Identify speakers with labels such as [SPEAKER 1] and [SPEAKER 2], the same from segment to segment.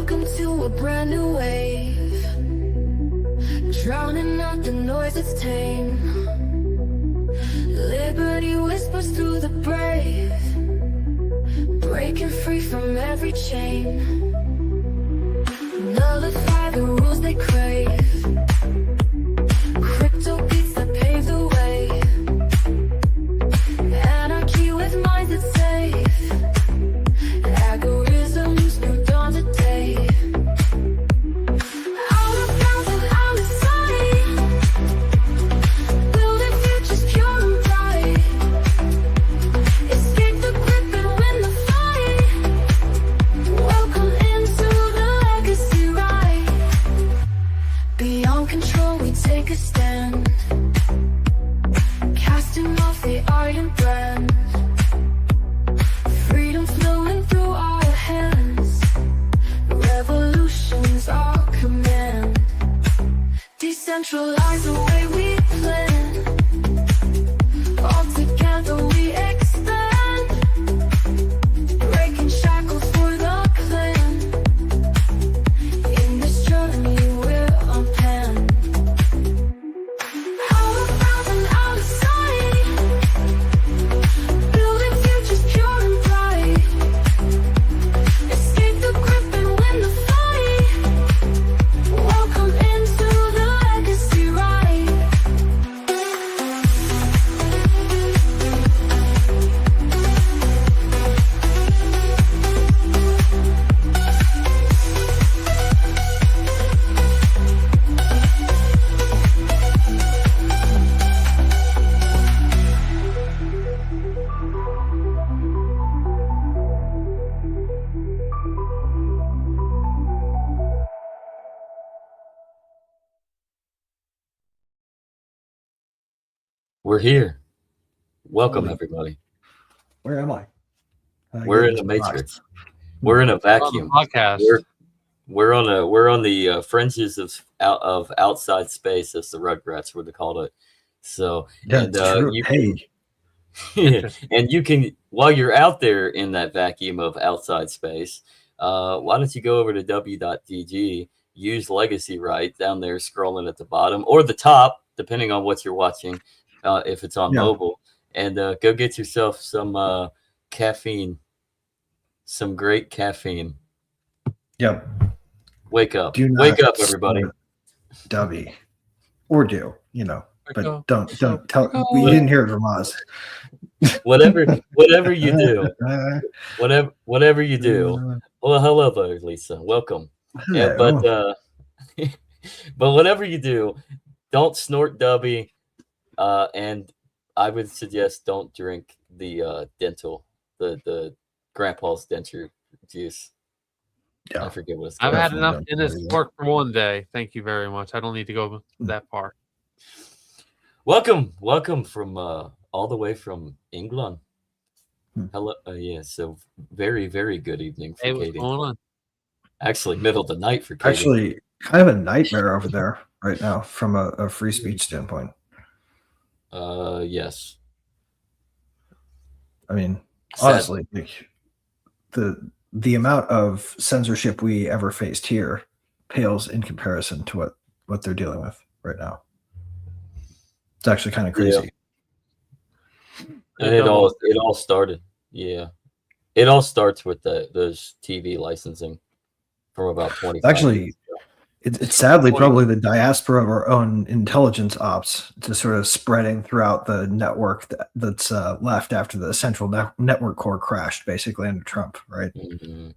[SPEAKER 1] Welcome to a brand new wave, drowning out the noise that's tame. Liberty whispers through the brave, breaking free from every chain. Nullify the rules they crave, crypto beats that pave the way. Anarchy with minds that's safe, algorithms new dawn today. Out of bounds and out of sight, building futures pure and bright. Escape the grip and win the fight. Welcome into the legacy ride. Beyond control we take a stand, casting off the iron brand. Freedom flowing through our hands, revolution's our command. Decentralize the way we plan, all together we expand. Breaking shackles for the clan, in this journey we're unpanned. Out of bounds and out of sight, building futures pure and bright. Escape the grip and win the fight. Welcome into the legacy ride.
[SPEAKER 2] We're here. Welcome, everybody.
[SPEAKER 3] Where am I?
[SPEAKER 2] We're in the matrix. We're in a vacuum.
[SPEAKER 4] Podcast.
[SPEAKER 2] We're on the fringes of outside space, as the Rugrats would have called it. So,
[SPEAKER 3] Yeah, true.
[SPEAKER 2] you can, and you can, while you're out there in that vacuum of outside space, why don't you go over to w.dg, use Legacy Right down there, scrolling at the bottom or the top, depending on what you're watching. If it's on mobile, and go get yourself some caffeine, some great caffeine.
[SPEAKER 3] Yep.
[SPEAKER 2] Wake up,
[SPEAKER 3] Do not
[SPEAKER 2] wake up, everybody.
[SPEAKER 3] Dubby, or do
[SPEAKER 4] Wake up.
[SPEAKER 3] but don't tell. We didn't hear it from us.
[SPEAKER 2] Whatever you do, whatever you do. Well, hello there, Lisa. Welcome. Yeah, but whatever you do, don't snort Dubby. And I would suggest don't drink the the grandpa's denture juice.
[SPEAKER 3] Yeah.
[SPEAKER 2] I forget what it's
[SPEAKER 4] I've
[SPEAKER 2] called.
[SPEAKER 4] had enough in this work for one day. Thank you very much. I don't need to go that far.
[SPEAKER 2] Welcome from all the way from England. Hello, yeah. So very, very good evening for
[SPEAKER 4] Hey, what's
[SPEAKER 2] Katie.
[SPEAKER 4] going on?
[SPEAKER 2] Actually, middle of the night for Katie.
[SPEAKER 3] Actually, kind of a nightmare over there right now from a free speech standpoint.
[SPEAKER 2] Yes.
[SPEAKER 3] I mean,
[SPEAKER 2] Sad.
[SPEAKER 3] honestly, like, the amount of censorship we ever faced here pales in comparison to what they're dealing with right now. It's actually kind of crazy.
[SPEAKER 2] And it all started. Yeah. It all starts with those TV licensing from about 20.
[SPEAKER 3] Actually, it's sadly probably the diaspora of our own intelligence ops just sort of spreading throughout the network that's left after the central network core crashed basically under Trump, right?
[SPEAKER 2] Mm-hmm.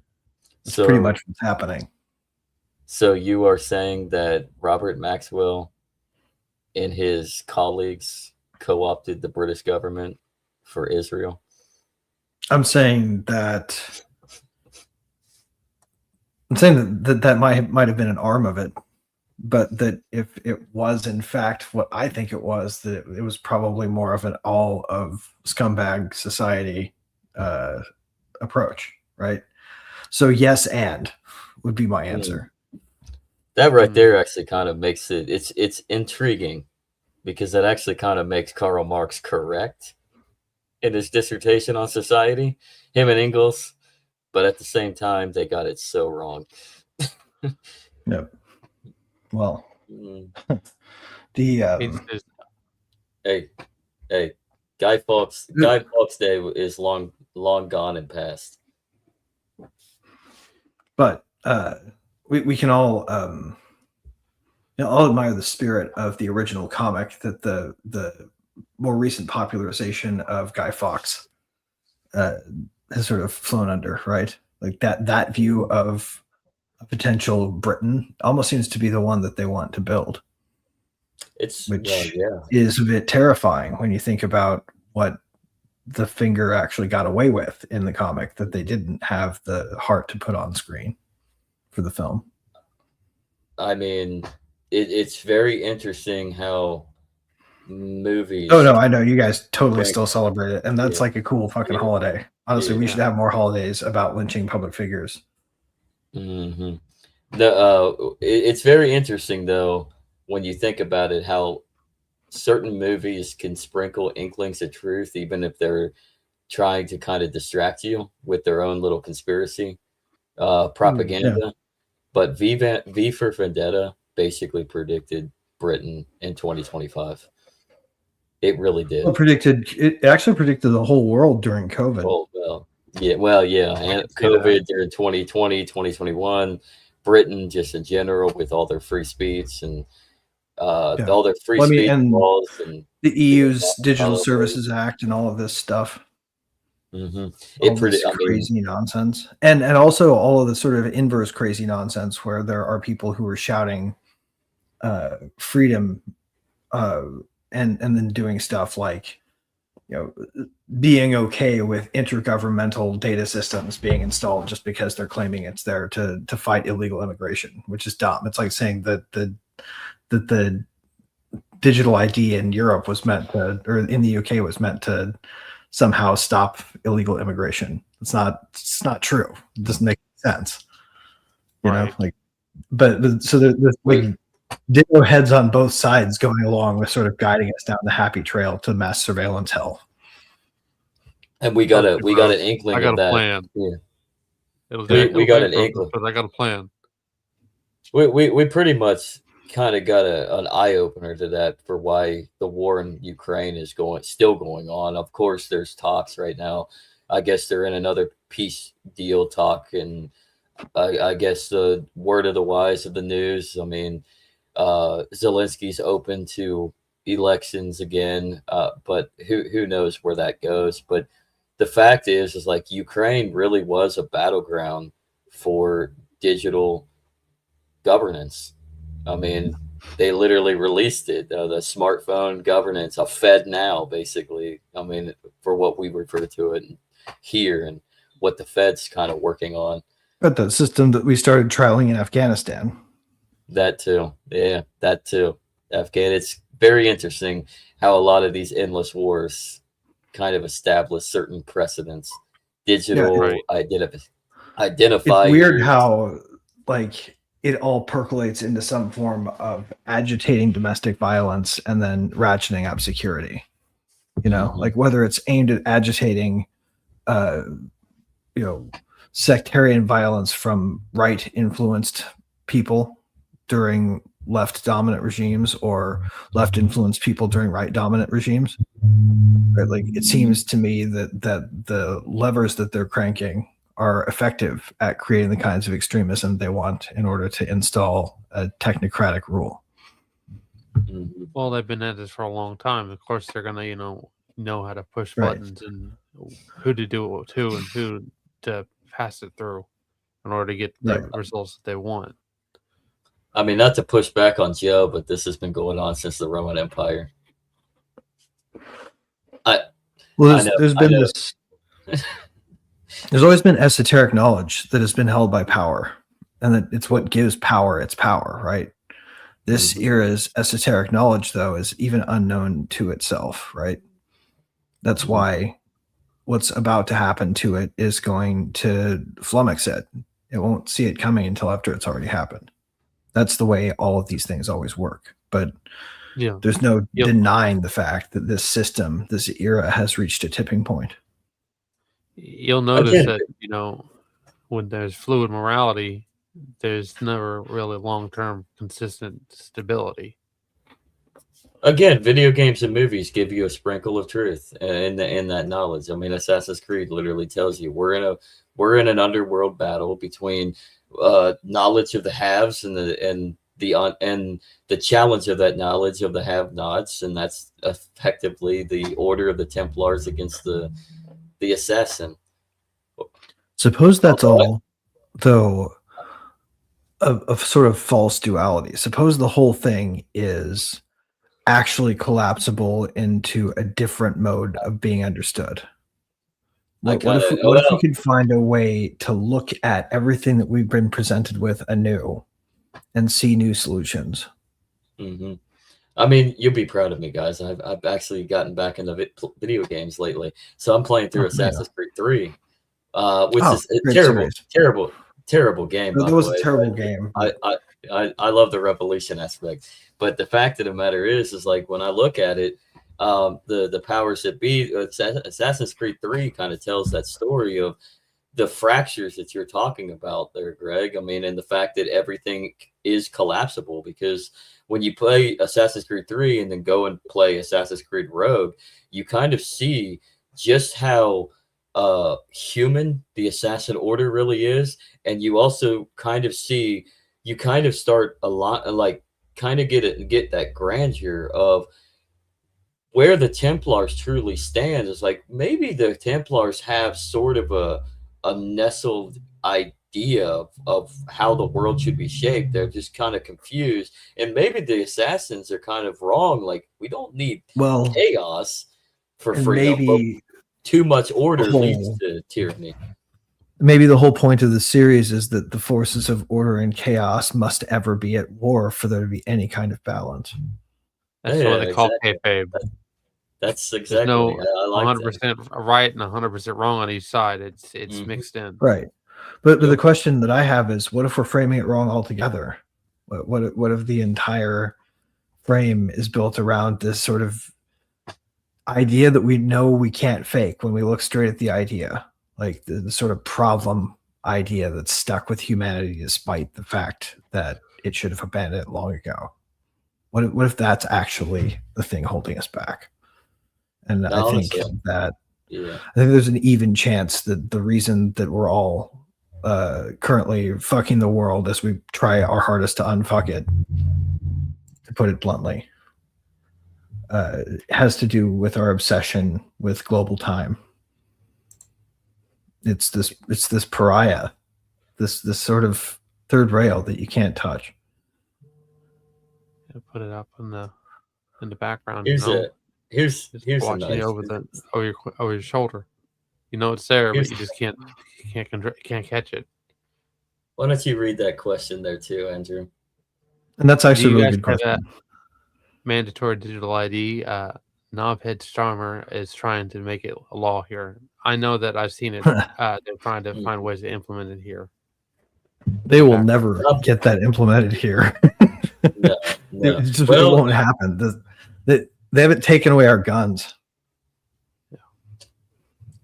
[SPEAKER 3] That's
[SPEAKER 2] So
[SPEAKER 3] pretty much what's happening.
[SPEAKER 2] So you are saying that Robert Maxwell and his colleagues co-opted the British government for Israel?
[SPEAKER 3] I'm saying that that might have been an arm of it, but that if it was in fact what I think it was, that it was probably more of an all of scumbag society approach, right? So yes, and would be my answer.
[SPEAKER 2] That right there actually kind of makes it's intriguing, because that actually kind of makes Karl Marx correct in his dissertation on society, him and Engels, but at the same time they got it so wrong.
[SPEAKER 3] Yep. Well,
[SPEAKER 2] Mm.
[SPEAKER 3] the
[SPEAKER 2] Hey, hey, Guy Fawkes Day is long gone and past.
[SPEAKER 3] but we can all all admire the spirit of the original comic that the more recent popularization of Guy Fawkes has sort of flown under, right? Like that view of a potential Britain almost seems to be the one that they want to build,
[SPEAKER 2] It's
[SPEAKER 3] which
[SPEAKER 2] yeah.
[SPEAKER 3] is a bit terrifying when you think about what the Finger actually got away with in the comic that they didn't have the heart to put on screen for the film.
[SPEAKER 2] I mean, it's very interesting how movies.
[SPEAKER 3] Oh no, I know you guys totally
[SPEAKER 2] Frank,
[SPEAKER 3] still celebrate it, and that's
[SPEAKER 2] yeah,
[SPEAKER 3] like a cool fucking
[SPEAKER 2] yeah,
[SPEAKER 3] holiday. Honestly, we
[SPEAKER 2] yeah.
[SPEAKER 3] should have more holidays about lynching public figures.
[SPEAKER 2] hmm it's very interesting though when you think about it how certain movies can sprinkle inklings of truth even if they're trying to kind of distract you with their own little conspiracy
[SPEAKER 3] Yeah.
[SPEAKER 2] propaganda. But V for Vendetta basically predicted Britain in 2025. It really did.
[SPEAKER 3] It actually predicted the whole world during COVID.
[SPEAKER 2] Yeah, and
[SPEAKER 4] see that.
[SPEAKER 2] COVID during 2020, 2021, Britain just in general with all their free speech and
[SPEAKER 3] Yeah.
[SPEAKER 2] all their free
[SPEAKER 3] Well, I mean,
[SPEAKER 2] speech
[SPEAKER 3] and
[SPEAKER 2] laws and
[SPEAKER 3] the EU's Digital
[SPEAKER 2] holidays.
[SPEAKER 3] Services Act and all of this stuff.
[SPEAKER 2] It
[SPEAKER 3] All this crazy nonsense, and also all of the sort of inverse crazy nonsense where there are people who are shouting freedom and then doing stuff like being okay with intergovernmental data systems being installed just because they're claiming it's there to fight illegal immigration, which is dumb. It's like saying that the digital ID in Europe was meant to, or in the UK was meant to somehow stop illegal immigration. It's not true. It doesn't make sense. You know, like, but so there's like ditto heads on both sides going along with sort of guiding us down the happy trail to mass surveillance hell.
[SPEAKER 2] And we got an inkling
[SPEAKER 4] I got
[SPEAKER 2] of that.
[SPEAKER 4] a plan.
[SPEAKER 2] Yeah. We got an inkling.
[SPEAKER 4] But I got a plan.
[SPEAKER 2] We pretty much kind of got an eye opener to that for why the war in Ukraine is still going on. Of course, there's talks right now. I guess they're in another peace deal talk, and I guess the word of the wise of the news. I mean, Zelensky's open to elections again, but who knows where that goes? But the fact is like Ukraine really was a battleground for digital governance. I mean, they literally released it, the smartphone governance, a Fed now, basically. I mean, for what we refer to it here and what the Fed's kind of working on.
[SPEAKER 3] But the system that we started trialing in Afghanistan.
[SPEAKER 2] That too. Yeah, that too. It's very interesting how a lot of these endless wars kind of establish certain precedents. Digital identifiers.
[SPEAKER 3] It's weird how like it all percolates into some form of agitating domestic violence and then ratcheting up security. You know, like whether it's aimed at agitating sectarian violence from right influenced people during left dominant regimes or left influenced people during right dominant regimes. Right? Like it seems to me that the levers that they're cranking are effective at creating the kinds of extremism they want in order to install a technocratic rule.
[SPEAKER 4] Well, they've been at this for a long time. Of course, they're gonna, know how to push buttons and who to do it to and who to pass it through in order to get the results that they want.
[SPEAKER 2] I mean, not to push back on Joe, but this has been going on since the Roman Empire.
[SPEAKER 3] There's always been esoteric knowledge that has been held by power, and that it's what gives power its power, right? This era's esoteric knowledge, though, is even unknown to itself, right? That's why what's about to happen to it is going to flummox it. It won't see it coming until after it's already happened. That's the way all of these things always work. But there's no denying the fact that this system, this era, has reached a tipping point.
[SPEAKER 4] You'll notice that, when there's fluid morality, there's never really long-term consistent stability.
[SPEAKER 2] Again, video games and movies give you a sprinkle of truth in that knowledge. I mean, Assassin's Creed literally tells you we're in an underworld battle between knowledge of the haves and the challenge of that knowledge of the have-nots, and that's effectively the Order of the Templars against the assassin.
[SPEAKER 3] Suppose that's all, though, of sort of false duality. Suppose the whole thing is actually collapsible into a different mode of being understood. What if we could find a way to look at everything that we've been presented with anew and see new solutions?
[SPEAKER 2] Mm-hmm. I mean, you'll be proud of me, guys. I've actually gotten back into video games lately, so I'm playing through Assassin's Creed 3, which is a terrible game.
[SPEAKER 3] That was a terrible game.
[SPEAKER 2] I love the revolution aspect, but the fact of the matter is like when I look at it, the powers that be, Assassin's Creed 3 kind of tells that story of the fractures that you're talking about there, Greg. I mean, and the fact that everything is collapsible, because when you play Assassin's Creed 3 and then go and play Assassin's Creed Rogue, you kind of see just how human the Assassin Order really is, and you also kind of start a lot, like kind of get that grandeur of where the Templars truly stand. Is like maybe the Templars have sort of a nestled idea of how the world should be shaped. They're just kind of confused, and maybe the assassins are kind of wrong. Like, we don't need chaos for freedom. Maybe too much order leads to tyranny.
[SPEAKER 3] Maybe the whole point of the series is that the forces of order and chaos must ever be at war for there to be any kind of balance.
[SPEAKER 4] That's what they call kayfabe.
[SPEAKER 2] That's exactly.
[SPEAKER 4] There's no 100% right and 100% wrong on each side. It's mixed in.
[SPEAKER 3] Right. But the question that I have is, what if we're framing it wrong altogether? What if the entire frame is built around this sort of idea that we know we can't fake when we look straight at the idea, like the sort of problem idea that's stuck with humanity despite the fact that it should have abandoned it long ago? What if that's actually the thing holding us back? And I think there's an even chance that the reason that we're all currently fucking the world as we try our hardest to unfuck it, to put it bluntly, has to do with our obsession with global time. It's this pariah, this sort of third rail that you can't touch.
[SPEAKER 4] Put it up in the background.
[SPEAKER 2] Here's
[SPEAKER 4] watching you over your shoulder. You know it's there, but you just can't catch it.
[SPEAKER 2] Why don't you read that question there too, Andrew?
[SPEAKER 3] And that's actually a really good question.
[SPEAKER 4] Mandatory digital ID. Knobhead Starmer is trying to make it a law here. I know that I've seen it. They're trying to find ways to implement it here.
[SPEAKER 3] They will never get that implemented here.
[SPEAKER 2] No.
[SPEAKER 3] It won't happen. They haven't taken away our guns.
[SPEAKER 2] Yeah.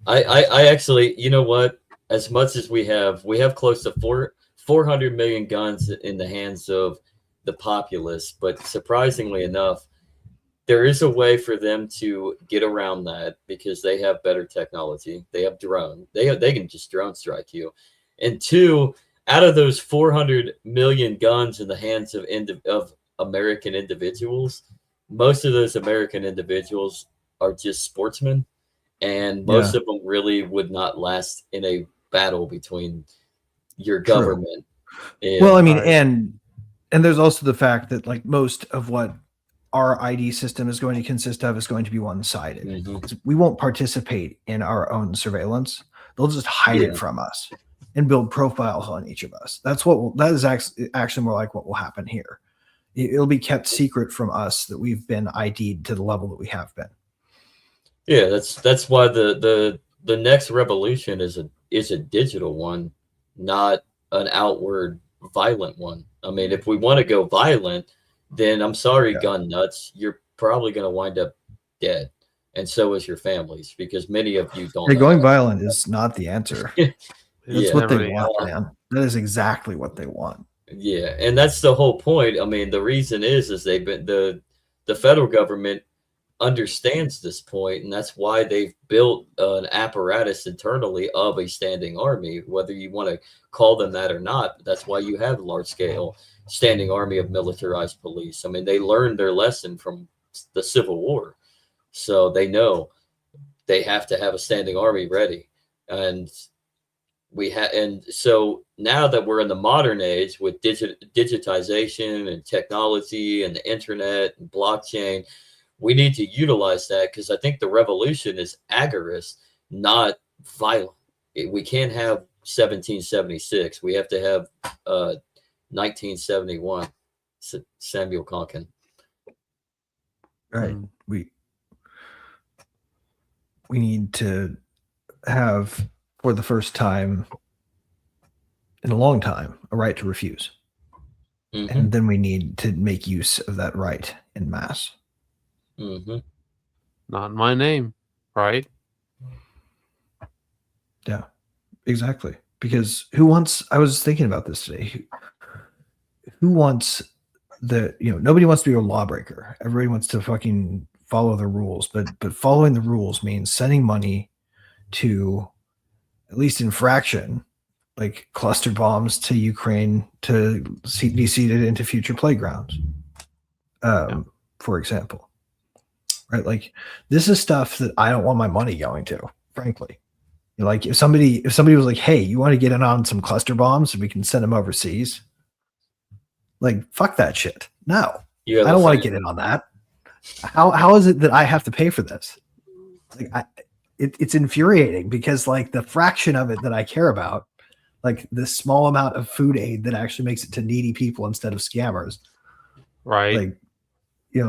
[SPEAKER 2] I actually, you know what? As much as we have close to 400 million guns in the hands of the populace, but surprisingly enough, there is a way for them to get around that because they have better technology. They have drone. They can just drone strike you. And two, out of those 400 million guns in the hands of American individuals, most of those American individuals are just sportsmen, and most of them really would not last in a battle between your government.
[SPEAKER 3] Well, I mean, and there's also the fact that like most of what our ID system is going to consist of is going to be one-sided. Mm-hmm. We won't participate in our own surveillance. They'll just hide it from us and build profiles on each of us. That is actually more like what will happen here. It'll be kept secret from us that we've been ID'd to the level that we have been.
[SPEAKER 2] Yeah, that's why the next revolution is a digital one, not an outward violent one. I mean, if we want to go violent, then I'm sorry, gun nuts, you're probably going to wind up dead, and so is your families, because many of you don't.
[SPEAKER 3] Going violent is not the answer. That's
[SPEAKER 2] Yeah.
[SPEAKER 3] what they
[SPEAKER 4] Everybody-
[SPEAKER 3] want, man. That is exactly what they want.
[SPEAKER 2] Yeah, and that's the whole point. I mean, the reason is they've been the federal government understands this point, and that's why they've built an apparatus internally of a standing army, whether you want to call them that or not. That's why you have large scale standing army of militarized police. I mean, they learned their lesson from the Civil War, so they know they have to have a standing army ready. And and so now that we're in the modern age with digitization and technology and the internet and blockchain, we need to utilize that, because I think the revolution is agorist, not violent. We can't have 1776. We have to have 1971. Samuel Conkin.
[SPEAKER 3] Right. We need to have, for the first time in a long time, a right to refuse.
[SPEAKER 2] Mm-hmm.
[SPEAKER 3] And then we need to make use of that right in mass.
[SPEAKER 2] Mm-hmm.
[SPEAKER 4] Not in my name, right?
[SPEAKER 3] Yeah, exactly. Because who wants, I was thinking about this today. Who wants nobody wants to be a lawbreaker. Everybody wants to fucking follow the rules, but following the rules means sending money to, at least in fraction, like cluster bombs to Ukraine to be seeded into future playgrounds, for example. Right? Like, this is stuff that I don't want my money going to, frankly. Like, if somebody was like, hey, you want to get in on some cluster bombs and we can send them overseas? Like, fuck that shit. No, I don't want to get in on that. How is it that I have to pay for this? Like, it's infuriating, because like the fraction of it that I care about, like this small amount of food aid that actually makes it to needy people instead of scammers,
[SPEAKER 4] Right.
[SPEAKER 3] like,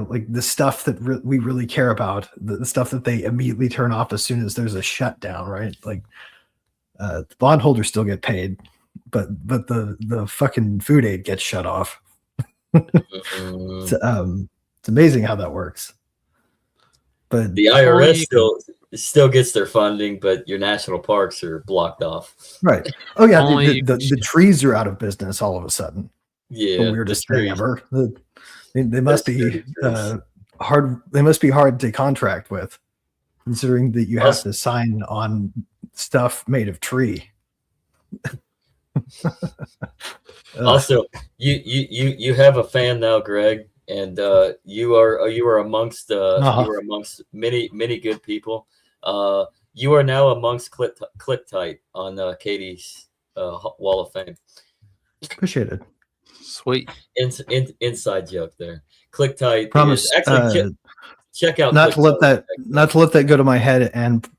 [SPEAKER 3] like the stuff that we really care about, the stuff that they immediately turn off as soon as there's a shutdown, right? Like, the bondholders still get paid, but the fucking food aid gets shut off. It's amazing how that works. But
[SPEAKER 2] The IRS still gets their funding, but your national parks are blocked off.
[SPEAKER 3] right. Oh yeah,
[SPEAKER 4] Only
[SPEAKER 3] the trees are out of business all of a sudden.
[SPEAKER 2] Yeah,
[SPEAKER 3] The weirdest thing
[SPEAKER 2] trees.
[SPEAKER 3] ever. They must be hard. They must be hard to contract with, considering that you have to sign on stuff made of tree.
[SPEAKER 2] Also, you have a fan now, Greg, and you are amongst many good people. You are now amongst Click Tight on Katie's Wall of Fame.
[SPEAKER 3] Appreciate it.
[SPEAKER 4] Sweet.
[SPEAKER 2] Inside joke there. Click Tight.
[SPEAKER 3] Promise.
[SPEAKER 2] Actually, check out.
[SPEAKER 3] Not to let that go to my head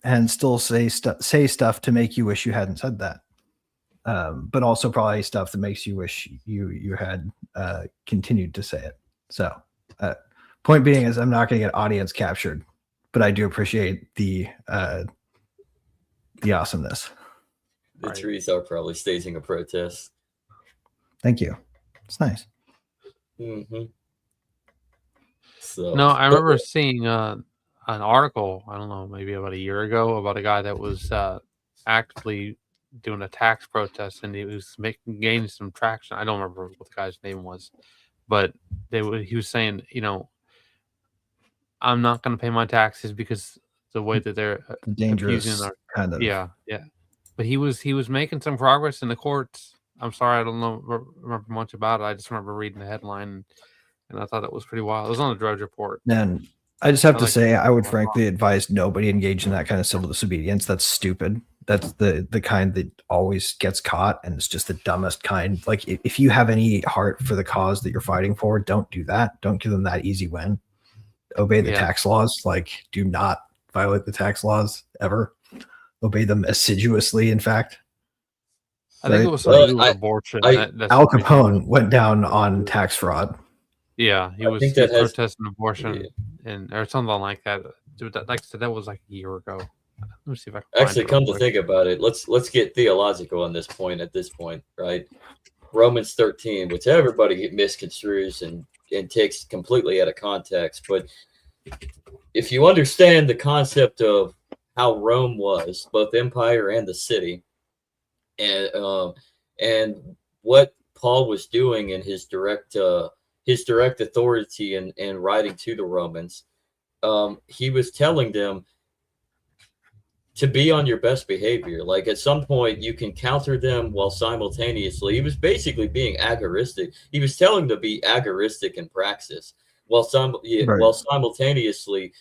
[SPEAKER 3] and still say stuff to make you wish you hadn't said that. But also probably stuff that makes you wish you had continued to say it. So, point being is, I'm not going to get audience captured, but I do appreciate the awesomeness.
[SPEAKER 2] The trees are probably staging a protest.
[SPEAKER 3] Thank you. It's nice.
[SPEAKER 2] Mm-hmm. So,
[SPEAKER 4] No, I remember seeing an article, I don't know, maybe about a year ago, about a guy that was actively doing a tax protest, and he was gaining some traction. I don't remember what the guy's name was, but he was saying, I'm not going to pay my taxes because the way that they're
[SPEAKER 3] dangerous kind of.
[SPEAKER 4] Yeah. But he was making some progress in the courts. I'm sorry, I don't remember much about it. I just remember reading the headline, and I thought it was pretty wild. It was on the Drudge Report.
[SPEAKER 3] And I just have to say, I would frankly advise nobody engage in that kind of civil disobedience. That's stupid. That's the kind that always gets caught, and it's just the dumbest kind. Like, if you have any heart for the cause that you're fighting for, don't do that. Don't give them that easy win. Obey the tax laws. Like, do not violate the tax laws ever. Obey them assiduously, in fact.
[SPEAKER 4] I think it was something to do with abortion.
[SPEAKER 3] Al Capone went down on tax fraud.
[SPEAKER 4] Yeah, he was protesting abortion or something like that. Dude, like I said, that was like a year ago. Let me see if I can
[SPEAKER 2] actually come to think about it. Let's get theological on this point. At this point, right? Romans 13, which everybody misconstrues and takes completely out of context. But if you understand the concept of how Rome was, both empire and the city, And what Paul was doing in his direct authority and writing to the Romans, he was telling them to be on your best behavior. Like at some point you can counter them while simultaneously, he was basically being agoristic. He was telling them to be agoristic in praxis while while simultaneously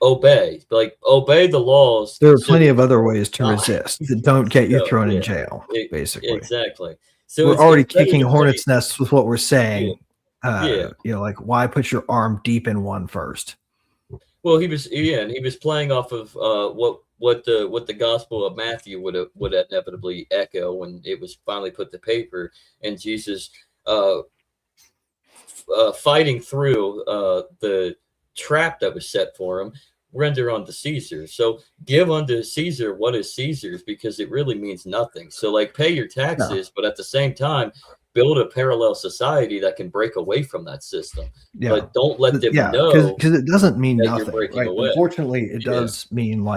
[SPEAKER 2] obey the laws.
[SPEAKER 3] There are plenty of other ways to resist that don't get you thrown in jail, basically.
[SPEAKER 2] Exactly. So
[SPEAKER 3] we're already kicking hornet's nests with what we're saying. You know, like, why put your arm deep in one first?
[SPEAKER 2] Well, he was playing off of what the Gospel of Matthew would inevitably echo when it was finally put to paper, and Jesus fighting through the trap that was set for him. Render unto Caesar. So give unto Caesar what is Caesar's, because it really means nothing. So like, pay your taxes, but at the same time, build a parallel society that can break away from that system. But don't let them know,
[SPEAKER 3] because it doesn't mean nothing.
[SPEAKER 2] Right?
[SPEAKER 3] Unfortunately, it does mean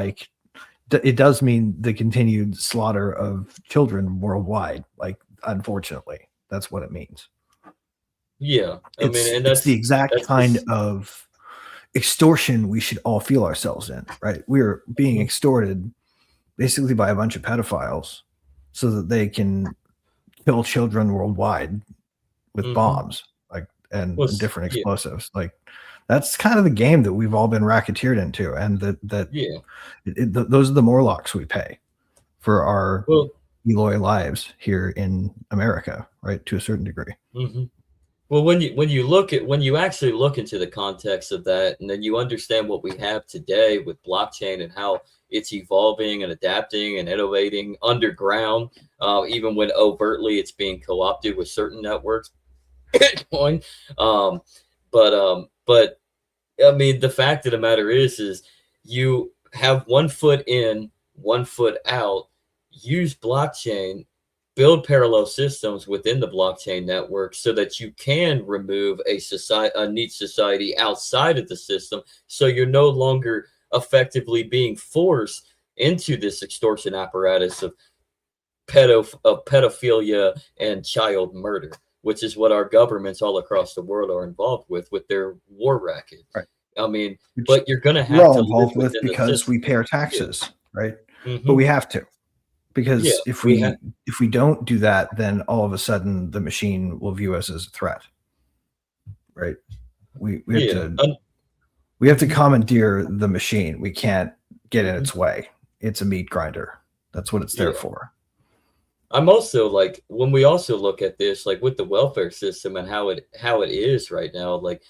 [SPEAKER 3] it does mean the continued slaughter of children worldwide. Like, unfortunately, that's what it means.
[SPEAKER 2] Yeah,
[SPEAKER 3] it's the exact kind of extortion we should all feel ourselves in, right? We're being extorted basically by a bunch of pedophiles so that they can kill children worldwide with bombs, and different explosives. Like, that's kind of the game that we've all been racketeered into, and those are the Morlocks we pay for our Eloy lives here in America, right? To a certain degree.
[SPEAKER 2] Well, when you actually look into the context of that, and then you understand what we have today with blockchain and how it's evolving and adapting and innovating underground, even when overtly it's being co-opted with certain networks, Bitcoin. But I mean, the fact of the matter is you have 1 foot in, 1 foot out. Use blockchain. Build parallel systems within the blockchain network so that you can remove a neat society outside of the system, so you're no longer effectively being forced into this extortion apparatus of pedophilia and child murder, which is what our governments all across the world are involved with their war racket.
[SPEAKER 3] Right.
[SPEAKER 2] I mean, but you're going to have to
[SPEAKER 3] live with because we pay our taxes, right? But we have to. Because if we don't do that, then all of a sudden the machine will view us as a threat, right? We have to commandeer the machine. We can't get in its way. It's a meat grinder. That's what it's there for.
[SPEAKER 2] I'm also like, when we also look at this, like with the welfare system and how it is right now, like,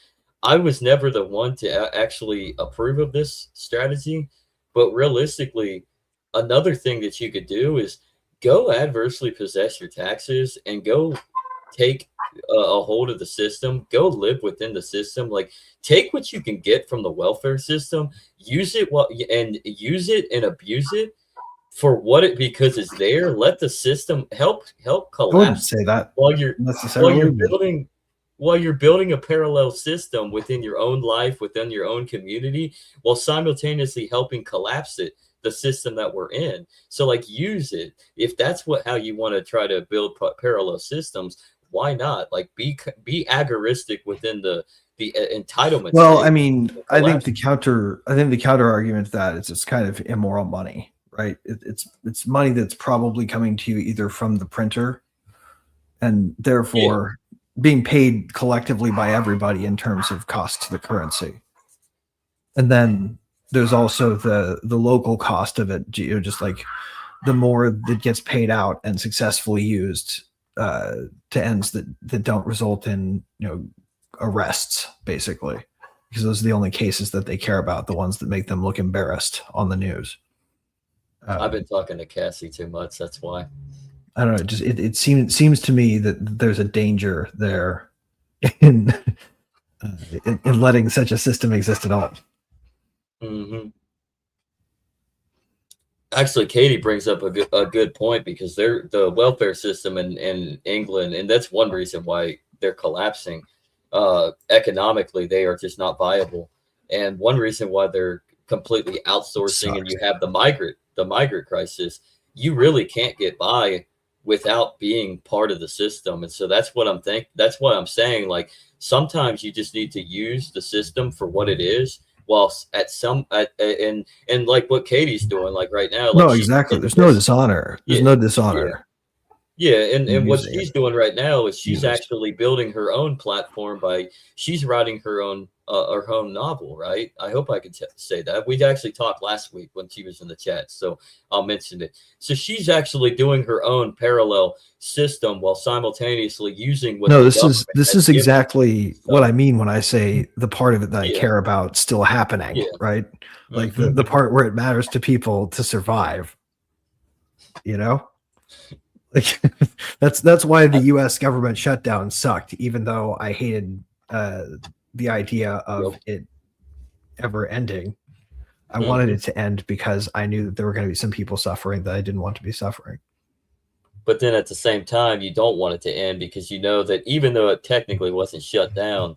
[SPEAKER 2] I was never the one to actually approve of this strategy, but realistically, another thing that you could do is go adversely possess your taxes and go take a hold of the system, go live within the system. Like, take what you can get from the welfare system, use it and abuse it for what it, because it's there. Let the system help collapse.
[SPEAKER 3] I wouldn't say that
[SPEAKER 2] while you're building a parallel system within your own life, within your own community, while simultaneously helping collapse the system that we're in. So like, use it. If that's how you want to try to build parallel systems, why not? Like, be agoristic within the entitlement.
[SPEAKER 3] Well, I mean, I think the counter argument to that is it's kind of immoral money, right? It's money that's probably coming to you either from the printer, and therefore being paid collectively by everybody in terms of cost to the currency. And then there's also the local cost of it, just like the more that gets paid out and successfully used to ends that don't result in arrests, basically, because those are the only cases that they care about, the ones that make them look embarrassed on the news.
[SPEAKER 2] I've been talking to Cassie too much. That's why.
[SPEAKER 3] I don't know. Just it seems to me that there's a danger there in letting such a system exist at all.
[SPEAKER 2] Actually, Katie brings up a good point, because the welfare system in England, and that's one reason why they're collapsing. Economically, they are just not viable, and one reason why they're completely outsourcing, and you have the migrant crisis, you really can't get by without being part of the system. And so that's what that's what I'm saying. Like, sometimes you just need to use the system for what it is, whilst and like what Katie's doing, like right now, like
[SPEAKER 3] No, exactly. There's no dishonor. There's no dishonor.
[SPEAKER 2] Yeah, and what
[SPEAKER 3] Using
[SPEAKER 2] she's doing right now is she's
[SPEAKER 3] Users.
[SPEAKER 2] actually building her own platform she's writing her own novel, right? I hope I can say that. We actually talked last week when she was in the chat, so I'll mention it. So she's actually doing her own parallel system while simultaneously using what
[SPEAKER 3] No,
[SPEAKER 2] the
[SPEAKER 3] this
[SPEAKER 2] government
[SPEAKER 3] is
[SPEAKER 2] has given her.
[SPEAKER 3] exactly what I mean when I say the part of it that I
[SPEAKER 2] Yeah.
[SPEAKER 3] care about still happening,
[SPEAKER 2] Yeah.
[SPEAKER 3] right? Like the part where it matters to people to survive. You know? Like that's why the US government shutdown sucked, even though I hated the idea of it ever ending. I wanted it to end because I knew that there were going to be some people suffering that I didn't want to be suffering.
[SPEAKER 2] But then at the same time, you don't want it to end because you know that even though it technically wasn't shut down,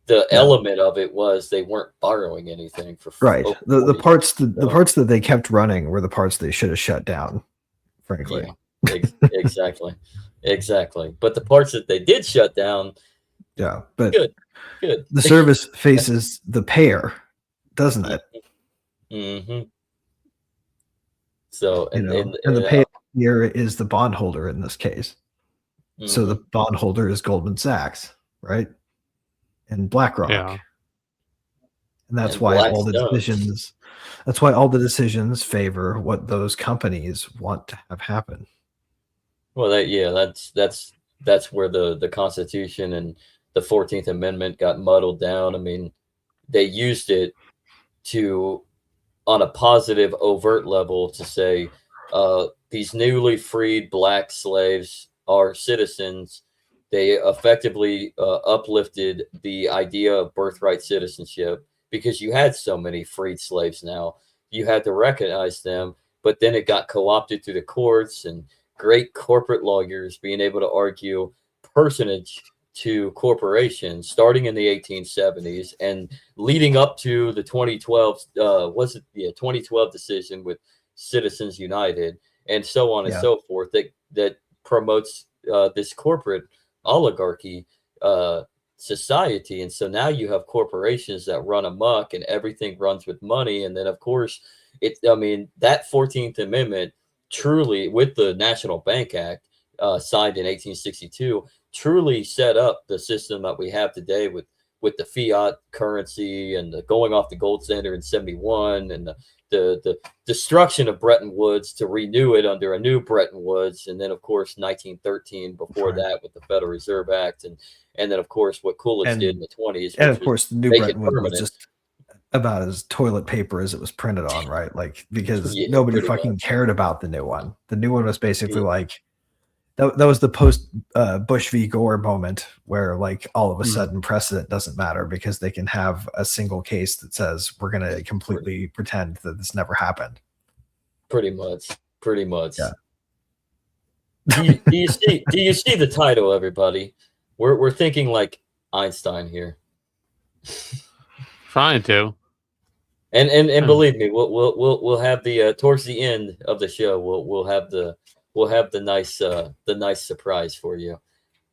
[SPEAKER 2] the element of it was they weren't borrowing anything for
[SPEAKER 3] right.
[SPEAKER 2] over
[SPEAKER 3] The
[SPEAKER 2] 40
[SPEAKER 3] parts
[SPEAKER 2] years.
[SPEAKER 3] the parts that they kept running were the parts they should have shut down, frankly.
[SPEAKER 2] Yeah. Exactly. But the parts that they did shut down,
[SPEAKER 3] but
[SPEAKER 2] good.
[SPEAKER 3] The service faces the payer, doesn't it?
[SPEAKER 2] Mm-hmm. So
[SPEAKER 3] and the payer here is the bondholder in this case. So the bondholder is Goldman Sachs, right? And BlackRock.
[SPEAKER 4] Yeah.
[SPEAKER 3] And that's why all the decisions favor what those companies want to have happen.
[SPEAKER 2] Well, that's where the Constitution and the 14th Amendment got muddled down. I mean, they used it to, on a positive, overt level, to say these newly freed black slaves are citizens. They effectively uplifted the idea of birthright citizenship because you had so many freed slaves now. You had to recognize them, but then it got co-opted through the courts and great corporate lawyers being able to argue personage to corporations starting in the 1870s and leading up to the 2012 2012 decision with Citizens United and so on and so forth that promotes this corporate oligarchy society. And so now you have corporations that run amok and everything runs with money. And then of course that 14th Amendment truly, with the National Bank Act signed in 1862, truly set up the system that we have today with the fiat currency and the going off the gold standard in 71 and the destruction of Bretton Woods to renew it under a new Bretton Woods. And then, of course, 1913 before that with the Federal Reserve Act. And then, of course, what Coolidge did in the 20s.
[SPEAKER 3] And, of course, the new Bretton Woods was just about as toilet paper as it was printed on, right? Like, because nobody fucking cared about the new one. The new one was basically like, that was the post Bush v. Gore moment where like all of a sudden precedent doesn't matter because they can have a single case that says we're going to completely pretend that this never happened.
[SPEAKER 2] Pretty much.
[SPEAKER 3] Yeah.
[SPEAKER 2] Do you see the title, everybody? We're thinking like Einstein here.
[SPEAKER 4] Trying to.
[SPEAKER 2] And believe me, we'll have the towards the end of the show we'll have the nice surprise for you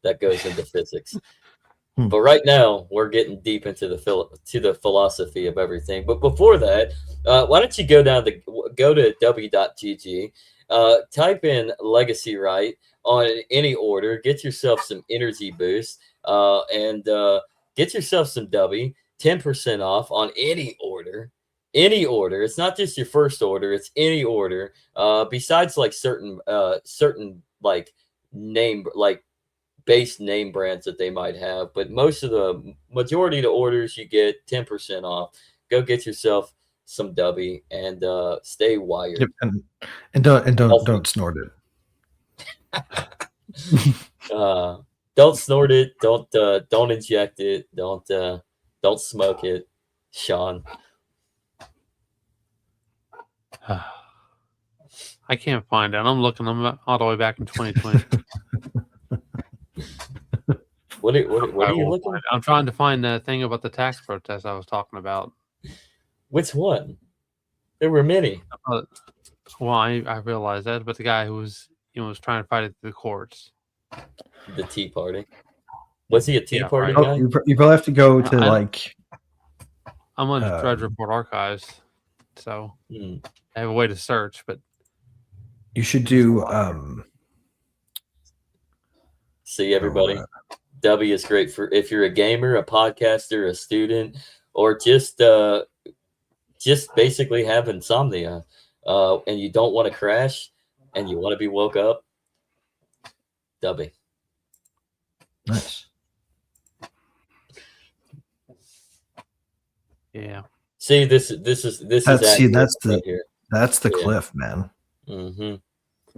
[SPEAKER 2] that goes into physics. But right now we're getting deep into the philosophy of everything. But before that, why don't you go to w.gg, type in Legacy Right on any order, get yourself some energy boost, and get yourself some W, 10% off on any order. Any order. It's not just your first order, it's any order. Besides like certain like name, like base name brands that they might have, but most of the majority of the orders you get 10% off. Go get yourself some W and stay wired.
[SPEAKER 3] Yep, and don't snort it.
[SPEAKER 2] Don't snort it, don't inject it, don't smoke it, Sean.
[SPEAKER 4] I can't find it. I'm looking. I'm all the way back in 2020.
[SPEAKER 2] What are you looking at?
[SPEAKER 4] I'm trying to find the thing about the tax protest I was talking about.
[SPEAKER 2] Which one? There were many.
[SPEAKER 4] Well, I realized that, but the guy who was was trying to fight it to the courts.
[SPEAKER 2] The Tea Party. Was he a Tea
[SPEAKER 4] Yeah,
[SPEAKER 2] Party
[SPEAKER 4] right.
[SPEAKER 2] guy?
[SPEAKER 3] You probably have to go to
[SPEAKER 4] I-
[SPEAKER 3] like.
[SPEAKER 4] I'm on Drudge Report archives, so I have a way to search. But
[SPEAKER 3] You should do.
[SPEAKER 2] See, everybody. W is great for if you're a gamer, a podcaster, a student, or just basically have insomnia, and you don't want to crash, and you want to be woke up. W.
[SPEAKER 3] Nice.
[SPEAKER 4] yeah.
[SPEAKER 2] See, this is
[SPEAKER 3] That's
[SPEAKER 2] right here.
[SPEAKER 3] That's the cliff, man.
[SPEAKER 2] Mm-hmm.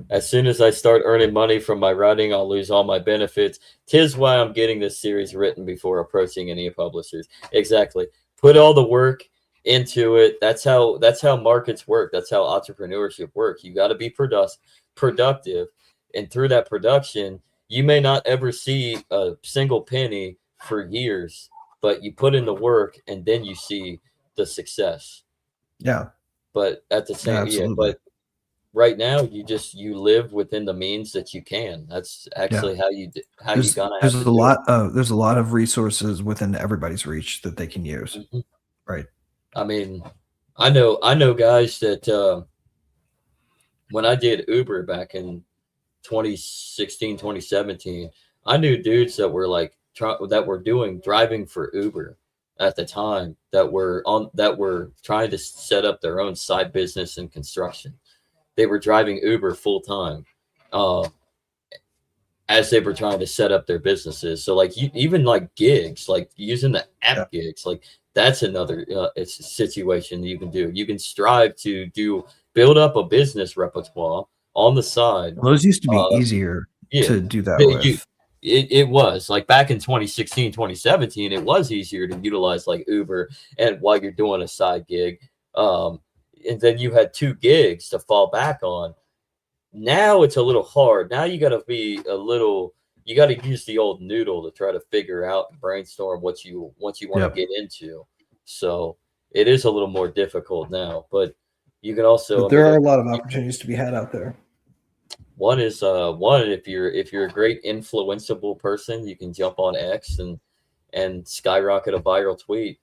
[SPEAKER 2] As soon as I start earning money from my writing, I'll lose all my benefits. 'Tis why I'm getting this series written before approaching any publishers. Exactly. Put all the work into it. That's how markets work. That's how entrepreneurship works. You got to be productive, and through that production, you may not ever see a single penny for years, but you put in the work, and then you see the success.
[SPEAKER 3] Yeah.
[SPEAKER 2] But at the same, but right now you live within the means that you can. That's actually how you gonna have to
[SPEAKER 3] there's a lot of resources within everybody's reach that they can use. Right.
[SPEAKER 2] I mean, I know guys that when I did Uber back in 2016, 2017, I knew dudes that were like driving for Uber at the time that were trying to set up their own side business in construction. They were driving Uber full time as they were trying to set up their businesses. So like even like gigs, like using the app gigs, like that's another it's a situation that you can do. You can strive to build up a business repertoire on the side.
[SPEAKER 3] Those used to be easier to do that with.
[SPEAKER 2] It was like back in 2016, 2017, it was easier to utilize like Uber and while you're doing a side gig. And then you had 2 gigs to fall back on. Now it's a little hard. Now you got to use the old noodle to try to figure out and brainstorm what you want to get into. So it is a little more difficult now, but you can also.
[SPEAKER 3] But there are a lot of opportunities to be had out there.
[SPEAKER 2] One is if you're a great influenceable person, you can jump on X and skyrocket a viral tweet.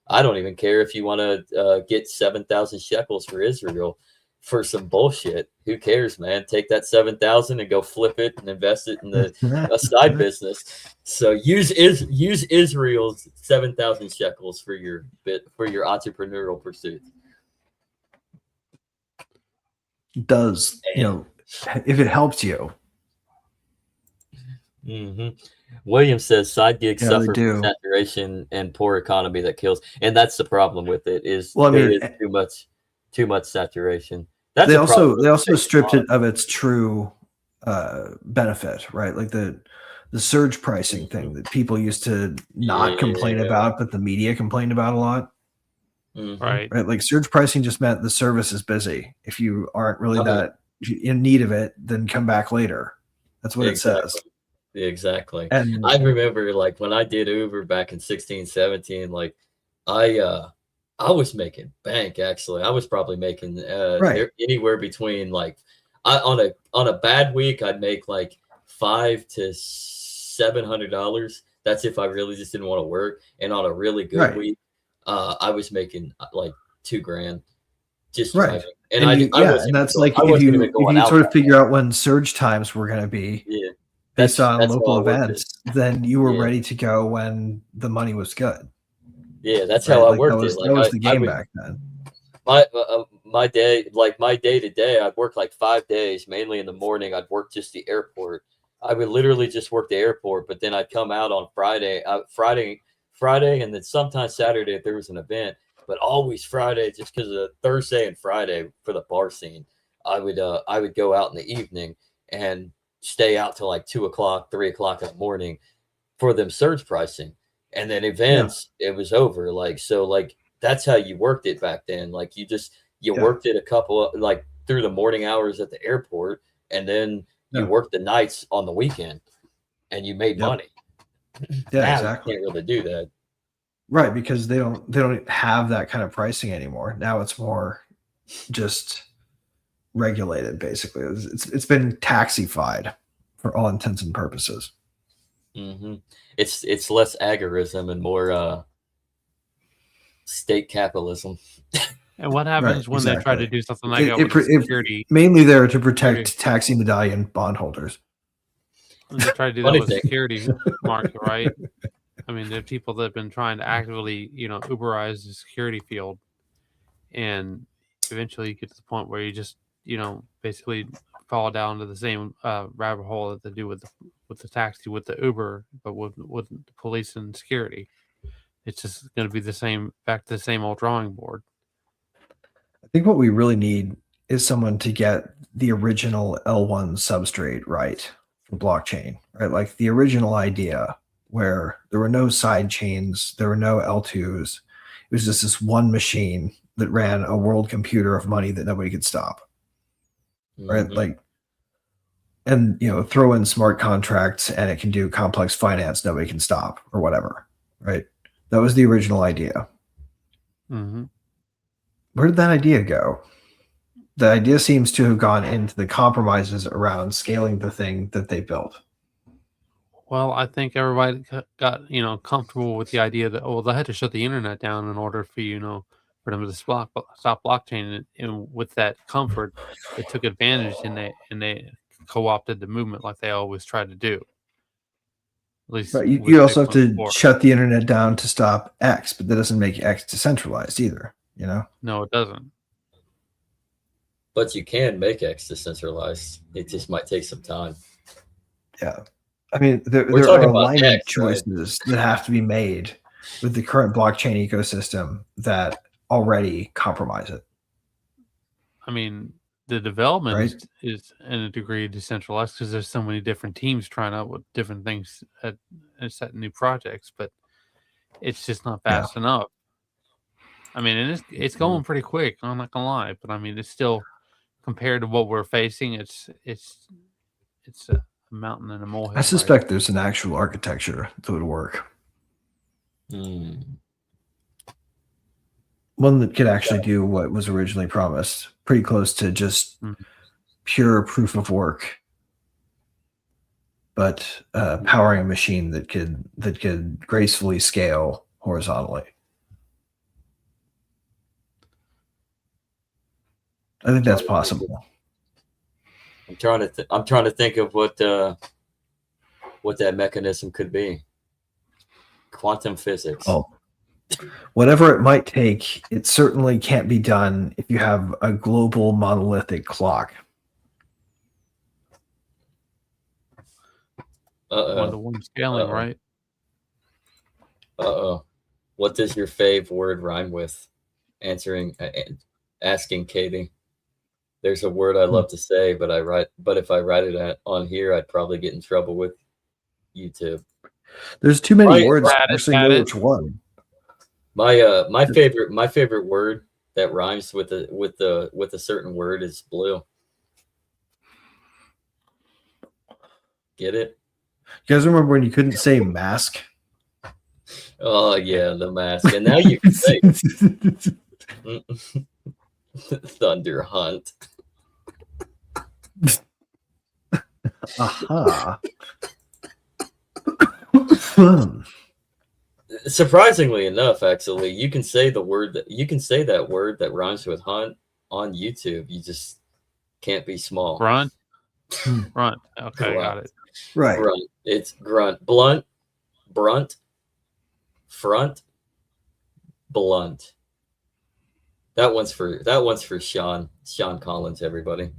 [SPEAKER 2] I don't even care if you want to get 7,000 shekels for Israel for some bullshit. Who cares, man? Take that 7,000 and go flip it and invest it in a side business. So use Israel's 7,000 shekels for your entrepreneurial pursuit.
[SPEAKER 3] Does if it helps you.
[SPEAKER 2] Mm-hmm. William says side gigs suffer from saturation and poor economy that kills, and that's the problem with it. Is too much saturation. They
[SPEAKER 3] also stripped it of its true benefit, right? Like the surge pricing thing that people used to not complain about, but the media complained about a lot.
[SPEAKER 2] Mm-hmm.
[SPEAKER 4] Right.
[SPEAKER 3] Like surge pricing just meant the service is busy. If you aren't really that in need of it, then come back later. That's what it says.
[SPEAKER 2] Exactly. And I remember like when I did Uber back in 16, 17, like I was making bank actually. I was probably making anywhere between like on a bad week I'd make like $500 to $700. That's if I really just didn't want to work. And on a really good week, I was making like $2,000 just driving. And
[SPEAKER 3] that's like if you sort of figure out when surge times were going to be based on local events, then you were ready to go when the money was good.
[SPEAKER 2] Yeah, that's how I worked it.
[SPEAKER 3] That was the game back then.
[SPEAKER 2] My day to day, I'd work like 5 days, mainly in the morning. I'd work just the airport. I would literally just work the airport, but then I'd come out on Friday, and then sometimes Saturday if there was an event, but always Friday just because of Thursday and Friday for the bar scene. I would go out in the evening and stay out till like 2 o'clock, 3 o'clock in the morning for them surge pricing. And then events, it was over. Like, so like, that's how you worked it back then. Like you worked it a couple like through the morning hours at the airport, and then you worked the nights on the weekend and you made money.
[SPEAKER 3] Yeah,
[SPEAKER 2] now
[SPEAKER 3] exactly.
[SPEAKER 2] You can't really do that.
[SPEAKER 3] Right. Because they don't have that kind of pricing anymore. Now it's more just regulated. Basically, it's been taxified for all intents and purposes.
[SPEAKER 2] Mm-hmm. It's less agorism and more state capitalism.
[SPEAKER 4] And what happens when they try to do something like that with security?
[SPEAKER 3] Mainly there to protect taxi medallion bondholders.
[SPEAKER 4] When they try to do that with security market, right? I mean, there are people that have been trying to actively, Uberize the security field, and eventually you get to the point where you just, basically fall down to the same rabbit hole that they do with the taxi, with the Uber, but with the police and security. It's just going to be back to the same old drawing board.
[SPEAKER 3] I think what we really need is someone to get the original L1 substrate right for blockchain, right? Like the original idea where there were no side chains, there were no L2s. It was just this one machine that ran a world computer of money that nobody could stop, right?
[SPEAKER 2] Mm-hmm.
[SPEAKER 3] Like, and throw in smart contracts and it can do complex finance nobody can stop or whatever, right? That was the original idea.
[SPEAKER 4] Mm-hmm.
[SPEAKER 3] Where did that idea go? The idea seems to have gone into the compromises around scaling the thing that they built.
[SPEAKER 4] Well, I think everybody got comfortable with the idea that they had to shut the internet down in order for for them to stop blockchain, and with that comfort, they took advantage and they co-opted the movement like they always try to do. At least,
[SPEAKER 3] but you also have to shut the internet down to stop X, but that doesn't make X decentralized either.
[SPEAKER 4] No, it doesn't.
[SPEAKER 2] But you can make X decentralized. It just might take some time.
[SPEAKER 3] Yeah. I mean, there are alignment choices that have to be made with the current blockchain ecosystem that already compromise it.
[SPEAKER 4] I mean, the development is in a degree decentralized because there's so many different teams trying out with different things and setting new projects, but it's just not fast enough. I mean, and it's going pretty quick. I'm not gonna lie, but I mean, it's still compared to what we're facing. It's a mountain and a molehill.
[SPEAKER 3] I suspect there's an actual architecture that would work. One that could actually do what was originally promised, pretty close to just pure proof of work, but powering a machine that could gracefully scale horizontally. I think that's possible.
[SPEAKER 2] I'm trying to think of what that mechanism could be. Quantum physics.
[SPEAKER 3] Oh, whatever it might take, it certainly can't be done if you have a global monolithic clock.
[SPEAKER 4] One scaling, right?
[SPEAKER 2] What does your fave word rhyme with? Asking Katie. There's a word I love to say, but if I write it on here, I'd probably get in trouble with YouTube.
[SPEAKER 3] There's too many words to actually know which one.
[SPEAKER 2] My favorite word that rhymes with a certain word is blue. Get it?
[SPEAKER 3] You guys remember when you couldn't say mask?
[SPEAKER 2] Oh yeah, the mask. And now you can say Thunder Hunt.
[SPEAKER 3] Aha.
[SPEAKER 2] Surprisingly enough, actually, you can say that word that rhymes with hunt on YouTube. You just can't be small.
[SPEAKER 4] Grunt. Grunt. Okay, got it.
[SPEAKER 3] Right.
[SPEAKER 2] Grunt. It's grunt. Blunt. Brunt. Front. Blunt. That one's for Sean Collins, everybody.